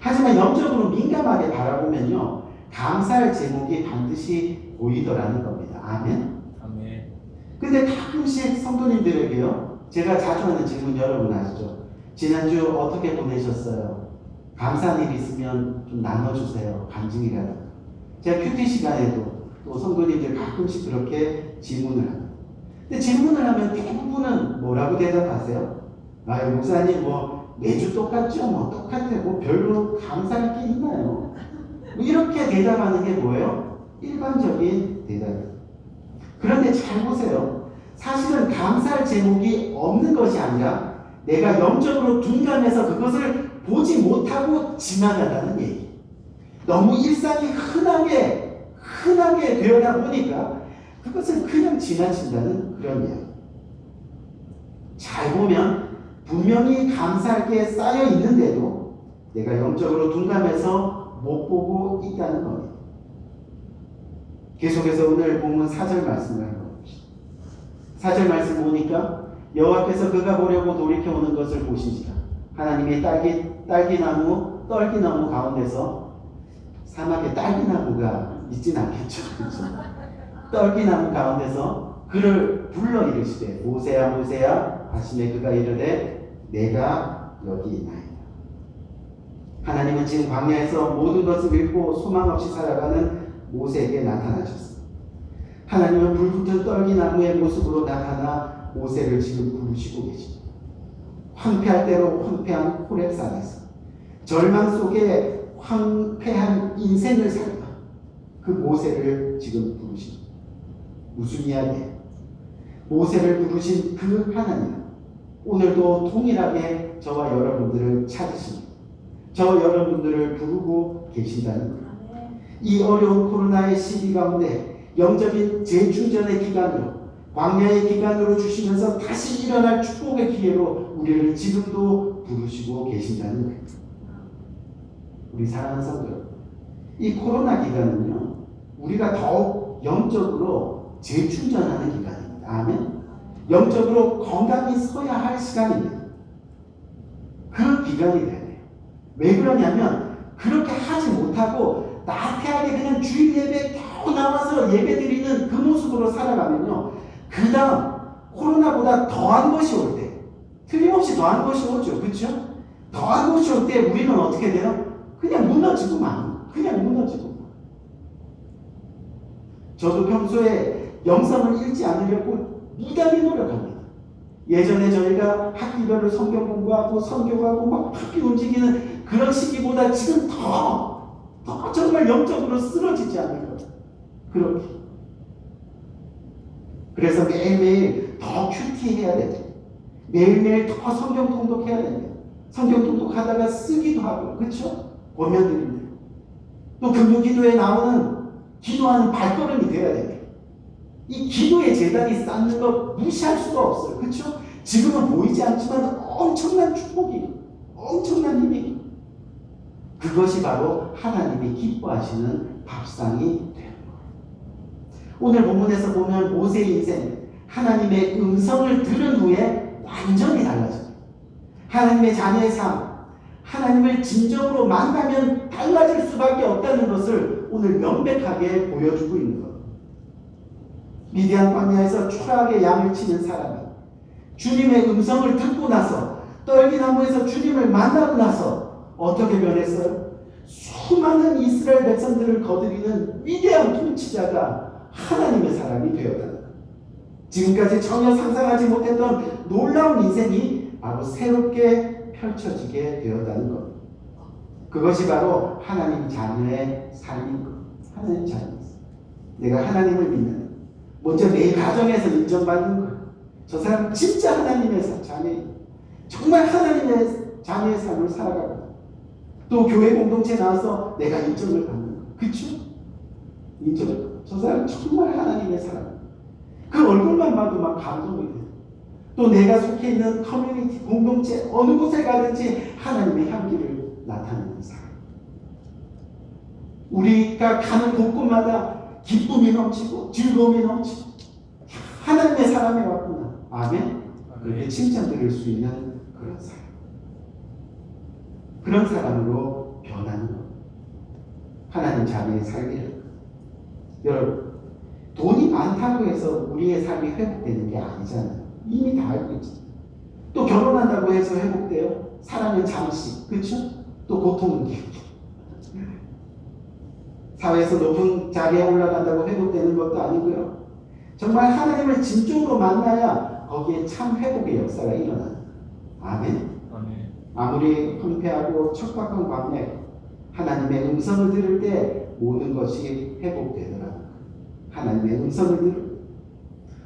하지만 영적으로 민감하게 바라보면요, 감사할 제목이 반드시 보이더라는 겁니다. 아멘. 아멘. 근데 가끔씩 성도님들에게요, 제가 자주 하는 질문 여러분 아시죠? 지난주 어떻게 보내셨어요? 감사한 일 있으면 좀 나눠주세요. 간증이라도. 제가 큐티 시간에도 또 성도님들 가끔씩 그렇게 질문을 합니다. 근데 질문을 하면 대부분은 뭐라고 대답하세요? 아, 목사님 매주 똑같죠? 똑같아요. 별로 감사할 게 있나요? 이렇게 대답하는 게 뭐예요? 일반적인 대답이에요. 그런데 잘 보세요. 사실은 감사할 제목이 없는 것이 아니라 내가 영적으로 둔감해서 그것을 보지 못하고 지나가다는 얘기. 너무 일상이 흔하게 되어다 보니까 그것을 그냥 지나친다는 그런 이야기. 잘 보면 분명히 감사할 게 쌓여 있는데도 내가 영적으로 둔감해서 못 보고 있다는 겁니다. 계속해서 오늘 본문 4절 말씀을 한번 봅시다. 4절 말씀 보니까 여호와께서 그가 보려고 돌이켜오는 것을 보신지라 하나님이 떨기나무 가운데서 사막에 딸기나무가 있진 않겠죠. 그렇죠? 떨기나무 가운데서 그를 불러 이르시되 모세야 모세야 하시매 그가 이르되 내가 여기 있나이다. 하나님은 지금 광야에서 모든 것을 잃고 소망 없이 살아가는 모세에게 나타나셨습니다. 하나님은 불붙은 떨기나무의 모습으로 나타나 모세를 지금 부르시고 계십니다. 황폐할 대로 황폐한 호렙산에서 절망 속에 황폐한 인생을 살다 그 모세를 지금 부르십니다. 무슨 이야기예요? 모세를 부르신 그 하나님은 오늘도 동일하게 저와 여러분들을 찾으십니다. 저와 여러분들을 부르고 계신다는 거예요. 이 어려운 코로나의 시기 가운데 영적인 재충전의 기간으로 광야의 기간으로 주시면서 다시 일어날 축복의 기회로 우리를 지금도 부르시고 계신다는 거예요. 우리 사랑하는 성도 여러분, 이 코로나 기간은요, 우리가 더욱 영적으로 재충전하는 기간입니다. 아멘. 영적으로 건강히 서야 할 시간입니다. 그 기간이 돼야 돼요. 왜 그러냐면 그렇게 하지 못하고 나태하게 그냥 주일 예배 겨우 나와서 예배 드리는 그 모습으로 살아가면요, 그 다음 코로나보다 더한 것이 올 때, 틀림없이 더한 것이 오죠. 그렇죠? 더한 것이 올 때 우리는 어떻게 돼요? 그냥 무너지고만. 저도 평소에 영성을 잃지 않으려고 무단히 노력합니다. 예전에 저희가 학기별로 성경 공부하고 선교하고 막 바삐 움직이는 그런 시기보다 지금 더 정말 영적으로 쓰러지지 않을 거예요. 그렇게. 그래서 매일매일 더 큐티해야 됩니다. 매일매일 더 성경 통독해야 됩니다. 성경 통독하다가 쓰기도 하고, 그렇죠? 보면 드립니다. 또 금요기도에 나오는 기도하는 발걸음이 되어야 됩니다. 이 기도의 재단이 쌓는 거 무시할 수가 없어요. 그렇죠? 지금은 보이지 않지만 엄청난 축복이, 엄청난 힘이, 그것이 바로 하나님이 기뻐하시는 밥상이 되는 거예요. 오늘 본문에서 보면 모세의 인생, 하나님의 음성을 들은 후에 완전히 달라집니다. 하나님의 자녀의 삶, 하나님을 진정으로 만나면 달라질 수밖에 없다는 것을 오늘 명백하게 보여주고 있는 거예요. 미디안 광야에서 초라하게 양을 치는 사람이 주님의 음성을 듣고 나서 떨기나무에서 주님을 만나고 나서 어떻게 변했어요? 수많은 이스라엘 백성들을 거느리는 위대한 통치자가 하나님의 사람이 되었다는 거예요. 지금까지 전혀 상상하지 못했던 놀라운 인생이 바로 새롭게 펼쳐지게 되었다는 것. 그것이 바로 하나님 자녀의 삶인 것. 하나님 자녀. 내가 하나님을 믿는, 먼저 내 가정에서 인정받는 것. 저 사람 진짜 하나님의 자녀예요. 정말 하나님의 자녀의 삶을 살아가고, 또 교회 공동체 나와서 내가 인정을 받는 것. 그쵸? 인정을. 저 사람 정말 하나님의 사람. 그 얼굴만 봐도 막 감동이 돼요. 또 내가 속해 있는 커뮤니티, 공동체, 어느 곳에 가든지 하나님의 향기를 나타내는 삶. 우리가 가는 곳곳마다 기쁨이 넘치고 즐거움이 넘치고 하나님의 사람이 왔구나. 아멘. 그렇게 칭찬 드릴 수 있는 그런 삶. 그런 사람으로 변하는 것. 하나님 자리에 살기를. 여러분, 돈이 많다고 해서 우리의 삶이 회복되는 게 아니잖아요. 이미 다 알고 있죠. 또 결혼한다고 해서 회복돼요. 사랑은 잠시, 그렇죠? 또 고통은 길게. 사회에서 높은 자리에 올라간다고 회복되는 것도 아니고요. 정말 하나님을 진정으로 만나야 거기에 참 회복의 역사가 일어나는 거예요. 아멘. 아무리 황폐하고 척박한 광야, 하나님의 음성을 들을 때 모든 것이 회복되더라고요. 하나님의 음성을 들을.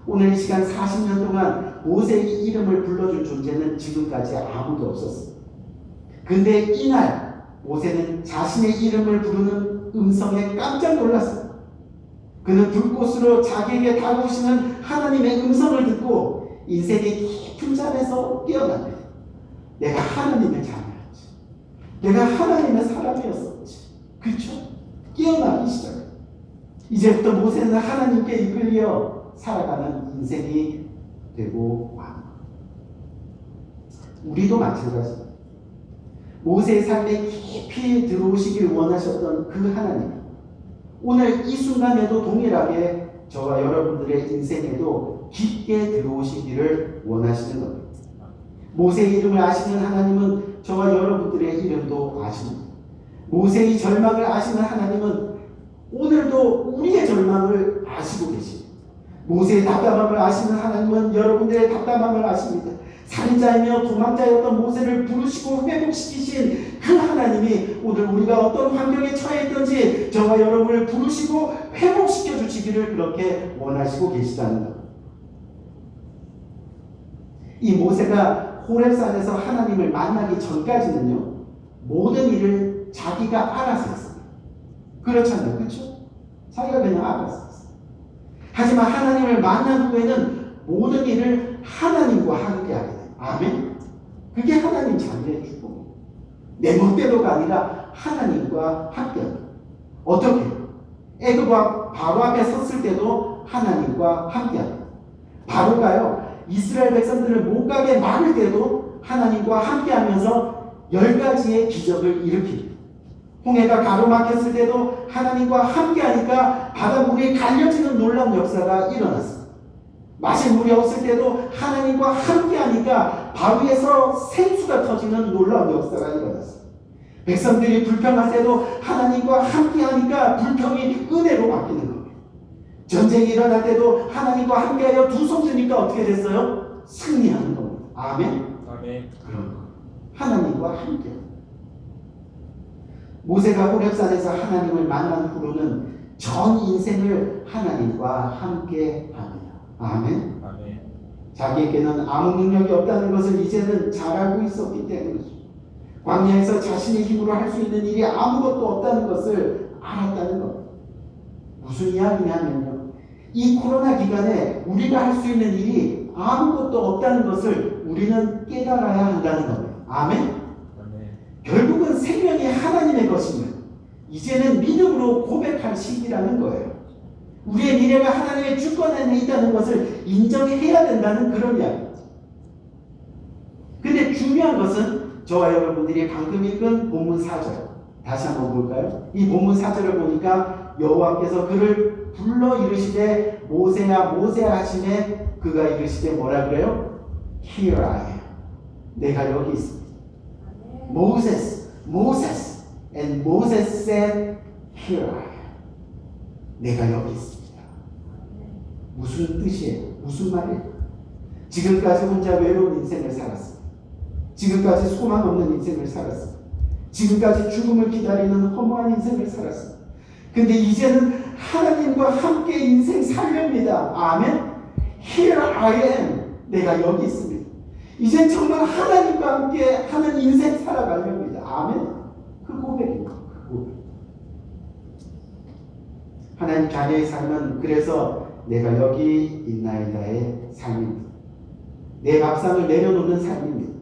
오늘 이 시간 40년 동안 모세의 이름을 불러준 존재는 지금까지 아무도 없었어요. 근데 이날 모세는 자신의 이름을 부르는 음성에 깜짝 놀랐어요. 그는 불꽃으로 자기에게 다가오시는 하나님의 음성을 듣고 인생의 깊은 잠에서 깨어납니다. 내가 하나님의 자녀였지. 내가 하나님의 사람이었었지. 그렇죠? 깨어나기 시작해요. 이제부터 모세는 하나님께 이끌려 살아가는 인생이 되고 와. 우리도 마찬가지입니다. 모세의 삶에 깊이 들어오시길 원하셨던 그 하나님, 오늘 이 순간에도 동일하게 저와 여러분들의 인생에도 깊게 들어오시기를 원하시는 겁니다. 모세의 이름을 아시는 하나님은 저와 여러분들의 이름도 아십니다. 모세의 절망을 아시는 하나님은 오늘도 우리의 절망을 아시고 계십니다. 모세의 답답함을 아시는 하나님은 여러분들의 답답함을 아십니다. 살인자이며 도망자였던 모세를 부르시고 회복시키신 그 하나님이 오늘 우리가 어떤 환경에 처해 있든지 저와 여러분을 부르시고 회복시켜 주시기를 그렇게 원하시고 계시다는 것. 이 모세가 호렙산에서 하나님을 만나기 전까지는요, 모든 일을 자기가 알아서 했어요. 그렇잖아요. 그렇죠? 자기가 그냥 알아서 했어요. 하지만 하나님을 만난 후에는 모든 일을 하나님과 함께 하게 돼요. 아멘. 그게 하나님 자녀의 축복이에요. 내 멋대로가 아니라 하나님과 함께 합니다. 어떻게? 애굽 바로 앞에 섰을 때도 하나님과 함께 합니다. 바로가요, 이스라엘 백성들을 못 가게 막을 때도 하나님과 함께 하면서 10가지의 기적을 일으킵니다. 홍해가 가로막혔을 때도 하나님과 함께 하니까 바닷물이 갈려지는 놀라운 역사가 일어났습니다. 마실 물이 없을 때도 하나님과 함께 하니까 바위에서 생수가 터지는 놀라운 역사가 일어났습니다. 백성들이 불평할 때도 하나님과 함께 하니까 불평이 은혜로 바뀌는 겁니다. 전쟁이 일어날 때도 하나님과 함께하여 두 손 드니까 어떻게 됐어요? 승리하는 겁니다. 아멘. 아멘. 그런 거. 하나님과 함께. 모세가 호렙산에서 하나님을 만난 후로는 전 인생을 하나님과 함께 합니다. 아멘. 아멘. 자기에게는 아무 능력이 없다는 것을 이제는 잘 알고 있었기 때문이죠. 광야에서 자신의 힘으로 할 수 있는 일이 아무것도 없다는 것을 알았다는 것. 무슨 이야기냐면요, 이 코로나 기간에 우리가 할 수 있는 일이 아무것도 없다는 것을 우리는 깨달아야 한다는 겁니다. 아멘? 아멘. 결국은 생명이 하나님의 것이면 이제는 믿음으로 고백할 시기라는 거예요. 우리의 미래가 하나님의 주권 안에 있다는 것을 인정해야 된다는 그런 이야기입니다. 근데 중요한 것은 저와 여러분들이 방금 읽은 본문 4절 다시 한번 볼까요? 이 본문 4절을 보니까 여호와께서 그를 불러 이르시되 모세야 모세야 하시매 그가 이르시되 뭐라 그래요? Here I am. 내가 여기 있습니다. Moses, Moses. And Moses said, Here I am. 내가 여기 있습니다. 무슨 뜻이에요? 무슨 말이에요? 지금까지 혼자 외로운 인생을 살았습니다. 지금까지 소망 없는 인생을 살았습니다. 지금까지 죽음을 기다리는 허무한 인생을 살았습니다. 근데 이제는 하나님과 함께 인생 살렵니다. 아멘. Here I am. 내가 여기 있습니다. 이젠 정말 하나님과 함께 하는 인생 살아가렵니다. 아멘. 그 고백입니다. 그 고백. 하나님 자녀의 삶은 그래서 내가 여기 있나이다의 삶입니다. 내 밥상을 내려놓는 삶입니다.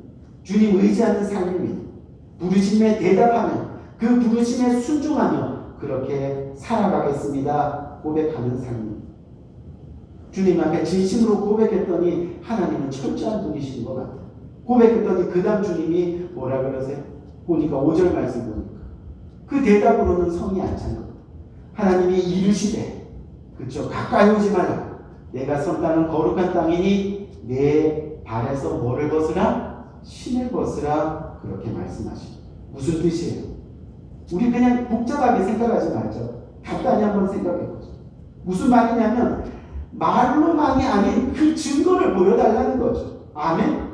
주님 의지하는 삶입니다. 부르심에 대답하며 그 부르심에 순종하며 그렇게 살아가겠습니다. 고백하는 삶입니다. 주님 앞에 진심으로 고백했더니 하나님은 철저한 분이신 것 같아요. 고백했더니 그 다음 주님이 뭐라 그러세요? 보니까 5절 말씀 보니까 그 대답으로는 성이 안 찬 겁니다. 하나님이 이르시되 그쵸 가까이 오지 말라. 내가 선 땅은 거룩한 땅이니 내 발에서 뭐를 벗으라? 신을 벗으라. 그렇게 말씀하시죠. 무슨 뜻이에요? 우리 그냥 복잡하게 생각하지 말죠. 간단히 한번 생각해보죠. 무슨 말이냐면 말로만이 아닌 그 증거를 보여달라는 거죠. 아멘?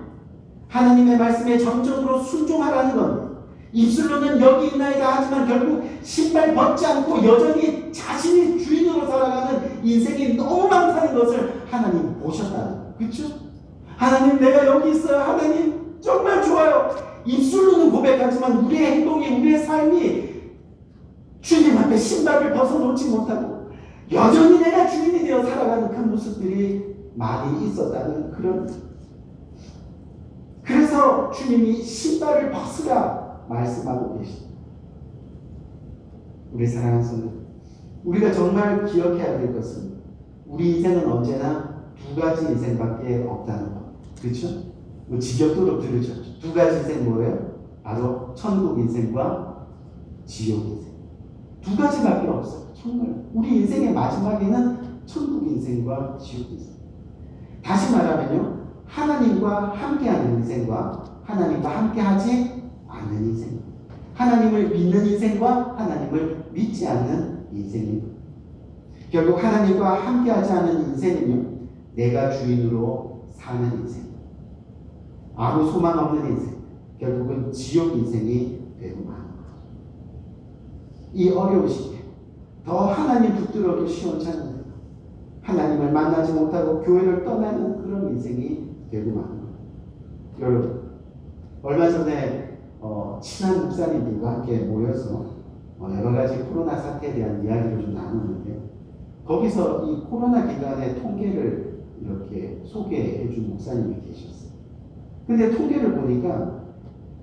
하나님의 말씀에 정적으로 순종하라는 겁니다. 입술로는 여기 있나이다 하지만 결국 신발 벗지 않고 여전히 자신이 주인으로 살아가는 인생이 너무 많다는 것을 하나님 보셨다는 거예요. 그렇죠? 하나님 내가 여기 있어요. 하나님 정말 좋아요. 입술로는 고백하지만 우리의 행동이 우리의 삶이 주님 앞에 신발을 벗어놓지 못하고 여전히 내가 주인이 되어 살아가는 그 모습들이 많이 있었다는 그런 그래서 주님이 신발을 벗으라 말씀하고 계십니다. 우리 사랑하는 성도, 우리가 정말 기억해야 될 것은 우리 인생은 언제나 두 가지 인생밖에 없다는 것. 그렇죠? 뭐 지겹도록 들으셨죠? 두 가지 인생 뭐예요? 바로 천국 인생과 지옥 인생. 두 가지밖에 없어요. 정말 우리 인생의 마지막에는 천국 인생과 지옥 인생. 다시 말하면요, 하나님과 함께하는 인생과 하나님과 함께하지 않는 인생. 하나님을 믿는 인생과 하나님을 믿지 않는 인생입니다. 결국 하나님과 함께하지 않은 인생은요, 내가 주인으로 사는 인생. 아무 소망 없는 인생. 결국은 지옥 인생이 되고 마는 거죠. 이 어려운 시기에 더 하나님 붙들어도 시원찮은 하나님을 만나지 못하고 교회를 떠나는 그런 인생이 되고 마는 거예요. 여러분, 얼마 전에 친한 목사님들과 함께 모여서 여러 가지 코로나 사태에 대한 이야기를 좀 나누는데 거기서 이 코로나 기간의 통계를 이렇게 소개해 준 목사님이 계셨어요. 근데 통계를 보니까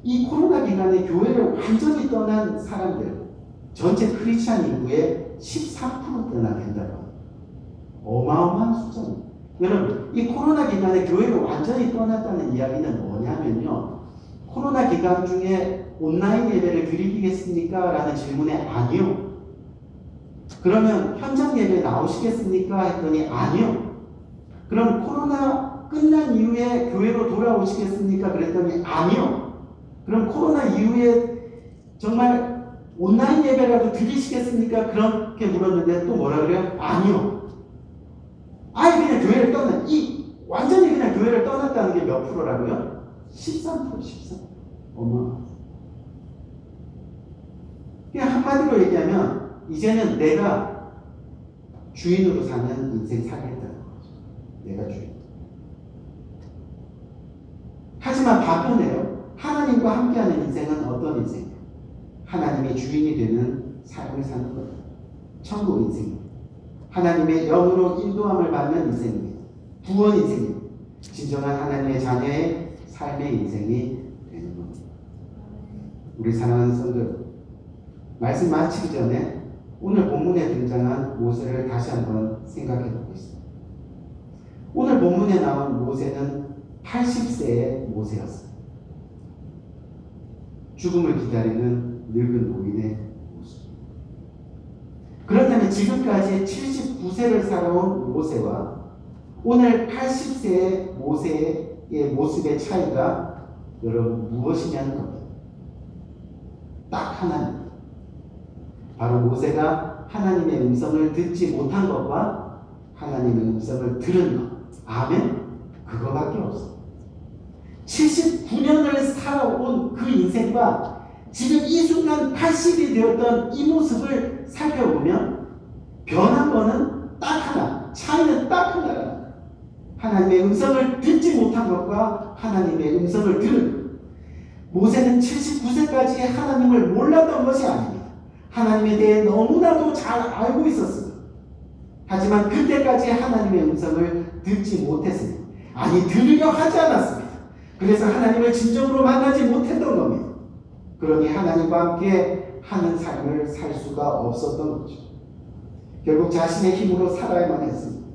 이 코로나 기간에 교회를 완전히 떠난 사람들 전체 크리스찬 인구의 14%나 된다고 합니다. 어마어마한 숫자입니다. 여러분, 이 코로나 기간에 교회를 완전히 떠났다는 이야기는 뭐냐면요, 코로나 기간 중에 온라인 예배를 드리겠습니까? 라는 질문에 아니요. 그러면 현장 예배 나오시겠습니까? 했더니 아니요. 그럼 코로나 끝난 이후에 교회로 돌아오시겠습니까? 그랬더니 아니요. 그럼 코로나 이후에 정말 온라인 예배라도 드리시겠습니까? 그렇게 물었는데 또 뭐라 그래요? 아니요. 아예 그냥 교회를 완전히 그냥 교회를 떠났다는 게 몇 프로라고요? 13%, 13%. 그냥 한마디로 얘기하면 이제는 내가 주인으로 사는 인생 살겠다는 거죠. 내가 주인. 하지만 반면에요, 하나님과 함께하는 인생은 어떤 인생이에요? 하나님의 주인이 되는 삶을 사는 거예요. 천국 인생입니다. 하나님의 영으로 인도함을 받는 인생입니다. 구원 인생입니다. 진정한 하나님의 자녀의 삶의 인생이 되는 겁니다. 우리 사랑하는 성도, 말씀 마치기 전에 오늘 본문에 등장한 모세를 다시 한번 생각해 보겠습니다. 오늘 본문에 나온 모세는 80세의 모세였어요. 죽음을 기다리는 늙은 노인의 모습. 그렇다면 지금까지 79세를 살아온 모세와 오늘 80세의 모세의 모습의 차이가 여러분 무엇이냐는 겁니다. 딱 하나입니다. 바로 모세가 하나님의 음성을 듣지 못한 것과 하나님의 음성을 들은 것. 아멘? 그거밖에 없어요. 79년을 살아온 그 인생과 지금 이 순간 80이 되었던 이 모습을 살펴보면 변한 거는 딱 하나, 차이는 딱 하나라. 하나님의 음성을 듣지 못한 것과 하나님의 음성을 들은 것. 모세는 79세까지 하나님을 몰랐던 것이 아닙니다. 하나님에 대해 너무나도 잘 알고 있었습니다. 하지만 그때까지 하나님의 음성을 듣지 못했습니다. 아니, 들으려 하지 않았습니다. 그래서 하나님을 진정으로 만나지 못했던 겁니다. 그러니 하나님과 함께 하는 삶을 살 수가 없었던 거죠. 결국 자신의 힘으로 살아야만 했습니다.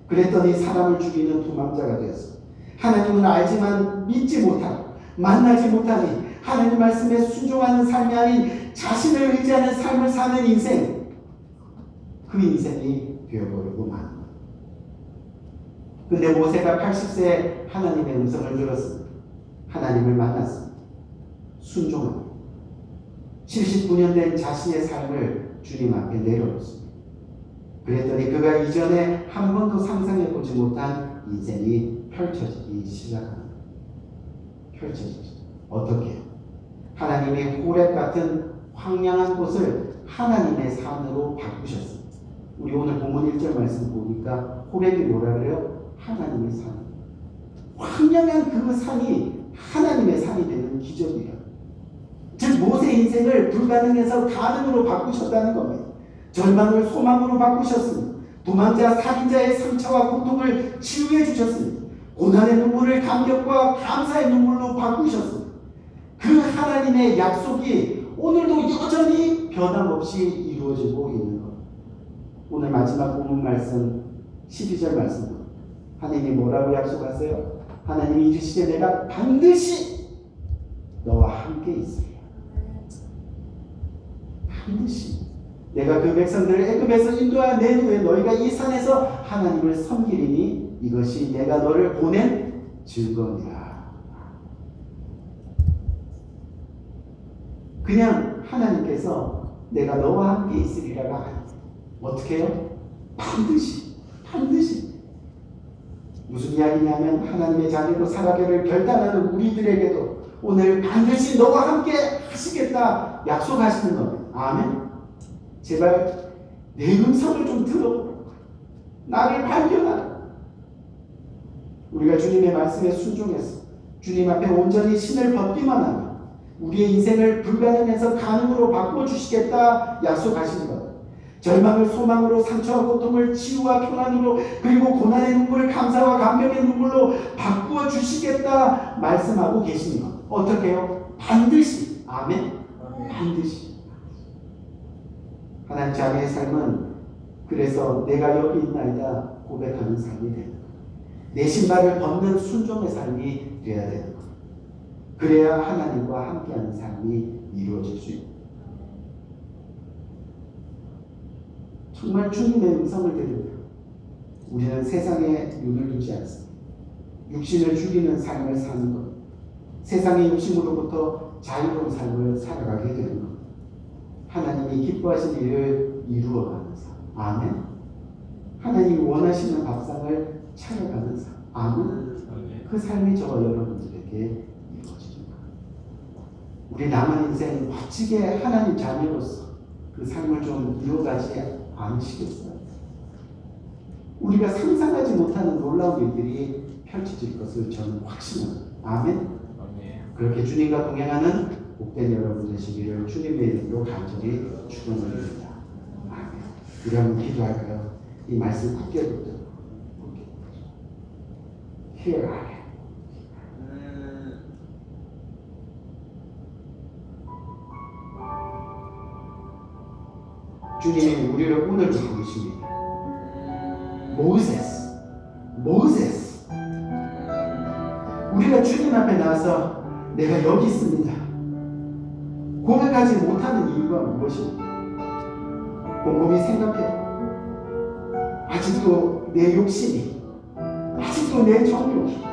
그랬더니 사람을 죽이는 도망자가 되었습니다. 하나님은 알지만 믿지 못하고 만나지 못하니 하나님 말씀에 순종하는 삶이 아닌 자신을 의지하는 삶을 사는 인생, 그 인생이 되어버리고 마는 거예요. 근데 모세가 80세에 하나님의 음성을 들었습니다. 하나님을 만났습니다. 순종합니다. 79년 된 자신의 삶을 주님 앞에 내려놓습니다. 그랬더니 그가 이전에 한 번도 상상해보지 못한 인생이 펼쳐지기 시작합니다. 펼쳐지죠. 어떻게 해요? 하나님이 호렙 같은 황량한 곳을 하나님의 산으로 바꾸셨습니다. 우리 오늘 본문 1절 말씀 보니까 호렙이 뭐라 그래요? 하나님의 산. 황량한 그 산이 하나님의 산이 되는 기적이에요. 즉 모세 인생을 불가능해서 가능으로 바꾸셨다는 겁니다. 절망을 소망으로 바꾸셨습니다. 도망자 살인자의 상처와 고통을 치유해 주셨습니다. 고난의 눈물을 감격과 감사의 눈물로 바꾸셨습니다. 그 하나님의 약속이 오늘도 여전히 변함없이 이루어지고 있는 것. 오늘 마지막 본문 말씀 12절 말씀. 하나님이 뭐라고 약속하세요? 하나님이 이르시되 내가 반드시 너와 함께 있으리라. 반드시 내가 그 백성들을 애굽에서 인도하여 낸 후에 너희가 이 산에서 하나님을 섬기리니 이것이 내가 너를 보낸 증거니라. 그냥 하나님께서 내가 너와 함께 있으리라가 아니에요. 어떻게 해요? 반드시 무슨 이야기냐면 하나님의 자녀로 살아가기를 결단하는 우리들에게도 오늘 반드시 너와 함께 하시겠다 약속하시는 겁니다. 아멘. 제발 내 음성을 좀 들어보고 나를 발견하라. 우리가 주님의 말씀에 순종해서 주님 앞에 온전히 신을 벗기만 하면 우리의 인생을 불가능해서 가능으로 바꿔주시겠다 약속하시는 것. 절망을 소망으로, 상처와 고통을 치유와 평안으로, 그리고 고난의 눈물을 감사와 감격의 눈물로 바꾸어 주시겠다 말씀하고 계시는 것. 어떻게 해요? 반드시. 아멘. 반드시. 하나님 자녀의 삶은 그래서 내가 여기 있나이다 고백하는 삶이 되는 것. 내 신발을 벗는 순종의 삶이 되어야 되는 것. 그래야 하나님과 함께하는 삶이 이루어질 수 있다. 정말 주님의 음성을 들으며 우리는 세상에 눈을 두지 않습니다. 육신을 죽이는 삶을 사는 것, 세상의 욕심으로부터 자유로운 삶을 살아가게 되는 것, 하나님이 기뻐하시는 일을 이루어가는 삶. 아멘. 하나님이 원하시는 밥상을 차려가는 삶. 아멘. 그 삶이 저와 여러분들에게 이루어집니다. 우리 남은 인생 멋지게 하나님 자녀로서 그 삶을 좀 이루어가지 않으시겠어요? 우리가 상상하지 못하는 놀라운 일들이 펼쳐질 것을 저는 확신합니다. 아멘. 그렇게 주님과 동행하는 복된 여러분 되시기를 주님의 이름으로 간절히 축원드립니다. 아멘. 우리 한번 기도할까요? 이 말씀 굳게 붙들고 Here I am. 주님이 우리를 오늘도 부르십니다. 모세스. 우리가 주님 앞에 나와서 내가 여기 있습니다 고백하지 못하는 이유가 무엇입니까? 곰곰이 생각해. 아직도 내 욕심이, 아직도 내 정욕이,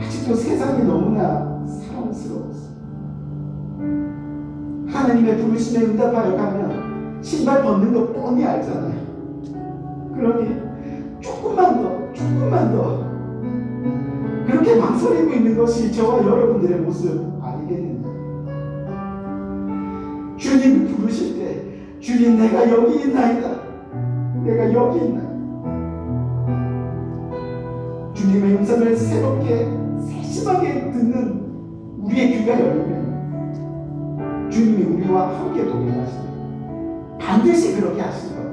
아직도 세상이 너무나 사랑스러웠어. 하나님의 부르심에 응답하여 가면 신발 벗는 거 뻔히 알잖아요. 그러니 조금만 더 그렇게 망설이고 있는 것이 저와 여러분들의 모습 아니겠는가? 주님이 부르실 때 주님 내가 여기 있나이다. 주님의 음성을 새롭게 세심하게 듣는 우리의 귀가 열리면 주님이 우리와 함께 동행하십니다. 반드시 그렇게 하실 거예요.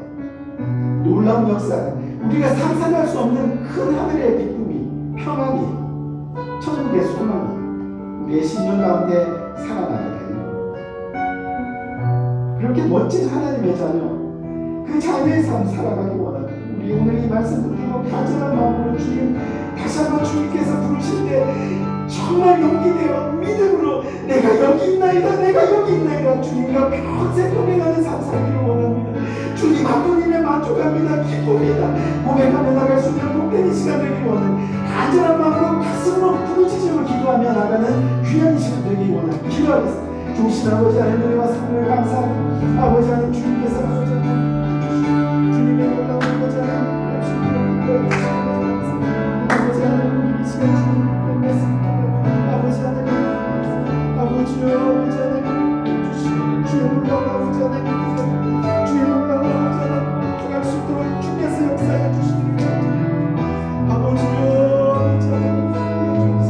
놀라운 역사, 우리가 상상할 수 없는 큰 하늘의 기쁨이, 평안이, 천국의 소망이 우리의 신년 가운데 살아나게 그렇게 멋진 하나님의 자녀, 그 자녀의 삶 살아가기 원합니다. 우리 오늘 이 말씀 듣고 간절한 마음으로 주님 다시 한번 주님께서 부르실 때 정말 용기 내어 믿음으로 내가 여기 있나이다, 내가 여기 있나이다, 주님과 평생 동행하는 삶 살기를 원합니다. 주님 한 분이면 만족합니다. 기쁩니다. 고백하며 나갈 수 있는 복된 이 시간 되기 원합니다. 간절한 마음으로 가슴으로 부르짖으며 기도하며 나가는 귀한 이 시간 되기 원합니다. 기도하겠습니다. 좋으신 아버지 하나님, 은혜와 사랑을 감사합니다. 아버지 하나님, 주님께서 아버지 하나님, 주님의 놀라운 아버지 하나님, 아버지 하나님, 이 시간 주님 뵙겠습니다. 아버지 하나님, 아버지요, 아버지 하나님, 주의 놀라운 아버지 하나님, 주의 놀라운 아버지 하나님, 들어갈 수 있도록 주께서 역사해 주시기를 바랍니다. 아버지요, 아버지 하나님, 아버지,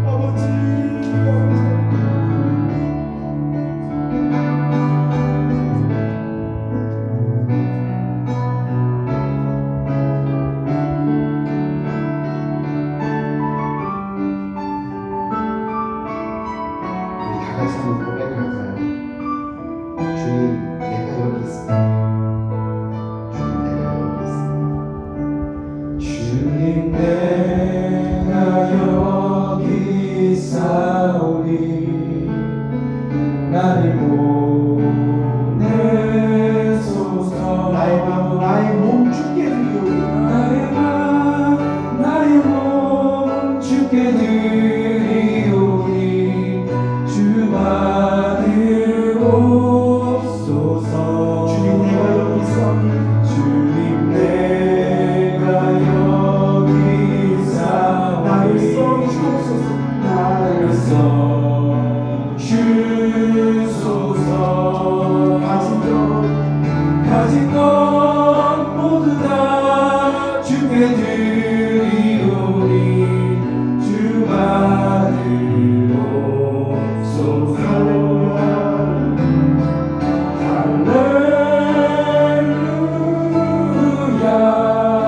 아버지 하나님. 나를 보내소서. 나의 마음, 나의 몸 주께 드리오니 나의 몸 주께 드리오니 주 받으옵소서. 주님 내가 여기 있사오니 주님 내가 여기 나를 있사오니 써 주옵소서. 나를 써 주소서. 가진 것 모두 다 주께 드리오니 주 받으옵소서. 할렐루야 주님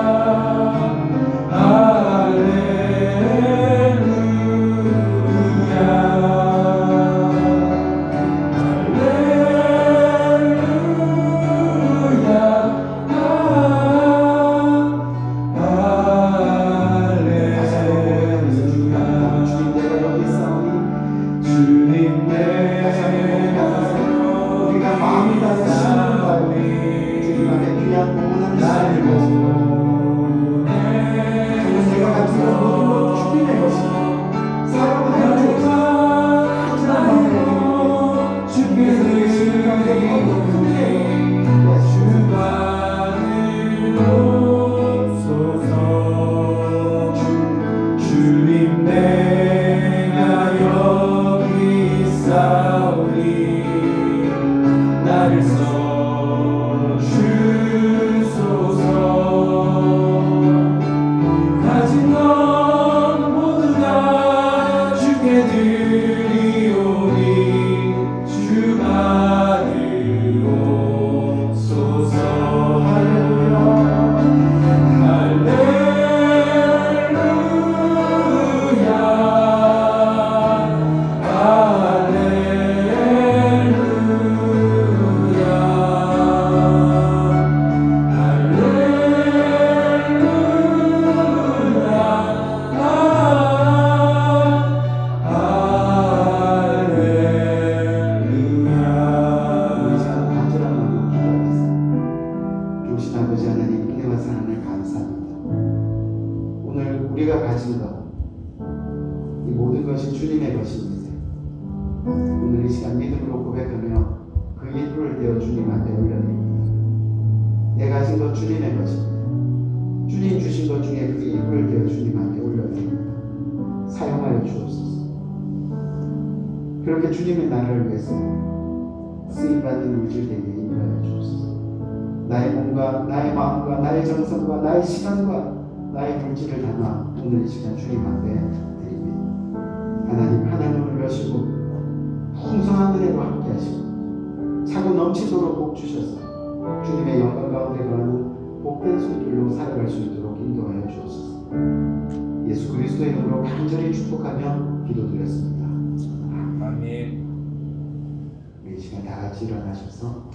우리가 마음이 다해 신을 다하여 주님 앞에 귀한 공헌하는 시간을 가지고 저는 내가 가진 것 모든 것 주님의 것입니다. 사용하여 주옵소서. 하지만 마음에 주님께 드리는 시간 되기 크게 주님 내가 여기 있사오니 나를 써 주소서. 가진 것 모두 다 주께 드리오니 주 받으옵소서. 우리가 가진 것, 이 모든 것이 주님의 것입니다. 오늘 이 시간 믿음으로 고백하며 그 일부를 되어 주님 앞에 올려드립니다. 내 가진 것 주님의 것입니다. 주님 주신 것 중에 그 일부를 되어 주님 앞에 올려드립니다. 사용하여 주옵소서. 그렇게 주님의 나라를 위해서 쓰임받는 물질 되게 인도하여 주옵소서. 나의 몸과 나의 마음과 나의 정성과 나의 시간과 나의 물질을 담아 오늘 이 시간 주님 앞에 드립니다. 하나님 하나 눈을 여시고 풍성한 은혜로 함께 하시고 차고 넘치도록 복 주셔서 주님의 영광 가운데 거하는 복된 손길로 살아갈 수 있도록 인도하여 주옵소서. 예수 그리스도의 이름으로 간절히 축복하며 기도드렸습니다. 아멘. 우리 이 시간 다 같이 일어나셔서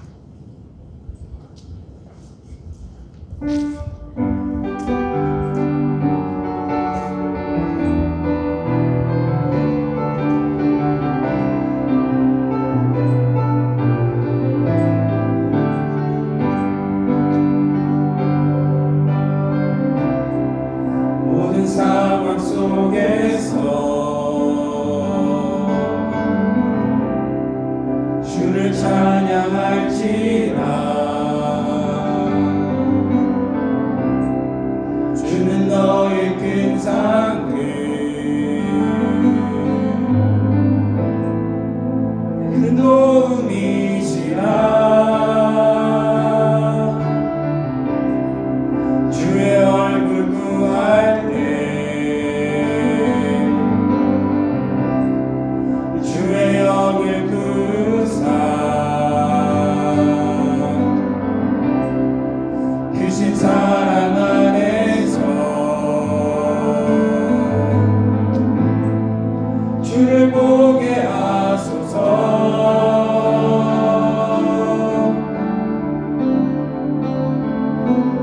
보게 하소서.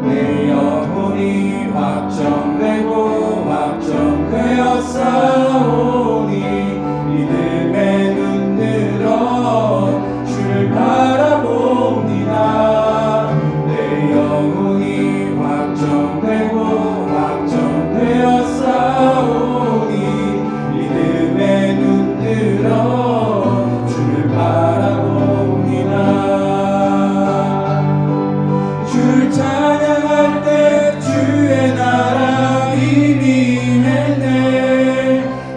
내 영혼이 확정되고 확정되었사오니 믿음에 눈들어 주를 바라봅니다. 내 영혼이 확정되고 확정되었사오니 믿음에 눈들어 주를 바라봅니다. 주를 찬양할 때 주의 나라 임했네.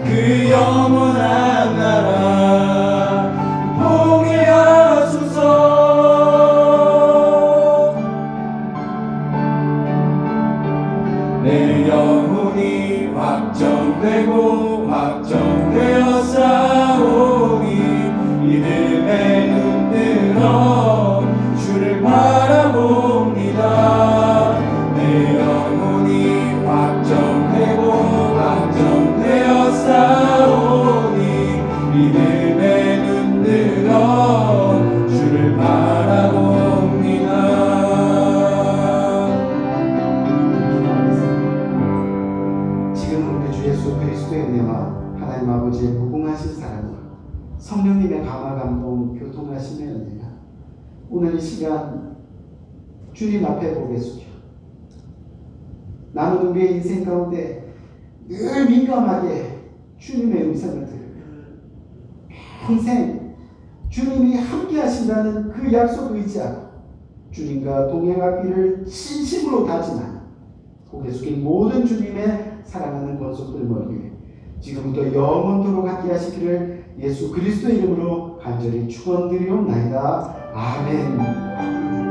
그 영원한 나라 보게 하소서. 내 영혼이 확정되고 확정되었사오니 믿음에 눈들어 주를 바라봅니다. 내 영혼이 확정되고 확정되었사오니 믿음에 눈들어 주를 바라봅니다. 지금은 우리 주 예수 그리스도의 은혜와 하나님 아버지의 무궁하신 사랑과 성령님의 감화 감동 교통하심의 은혜가 오늘 이 시간 주님 앞에 고개 숙여 남은 우리의 인생 가운데 늘 민감하게 주님의 음성을 들으며 평생 주님이 함께 하신다는 그 약속 의지하고 주님과 동행하기를 진심으로 다짐하는 고개 숙인 모든 주님의 사랑하는 권속들 머리에 지금부터 영원토록 함께 하시기를 예수 그리스도의 이름으로 간절히 축원드리옵나이다. 아멘.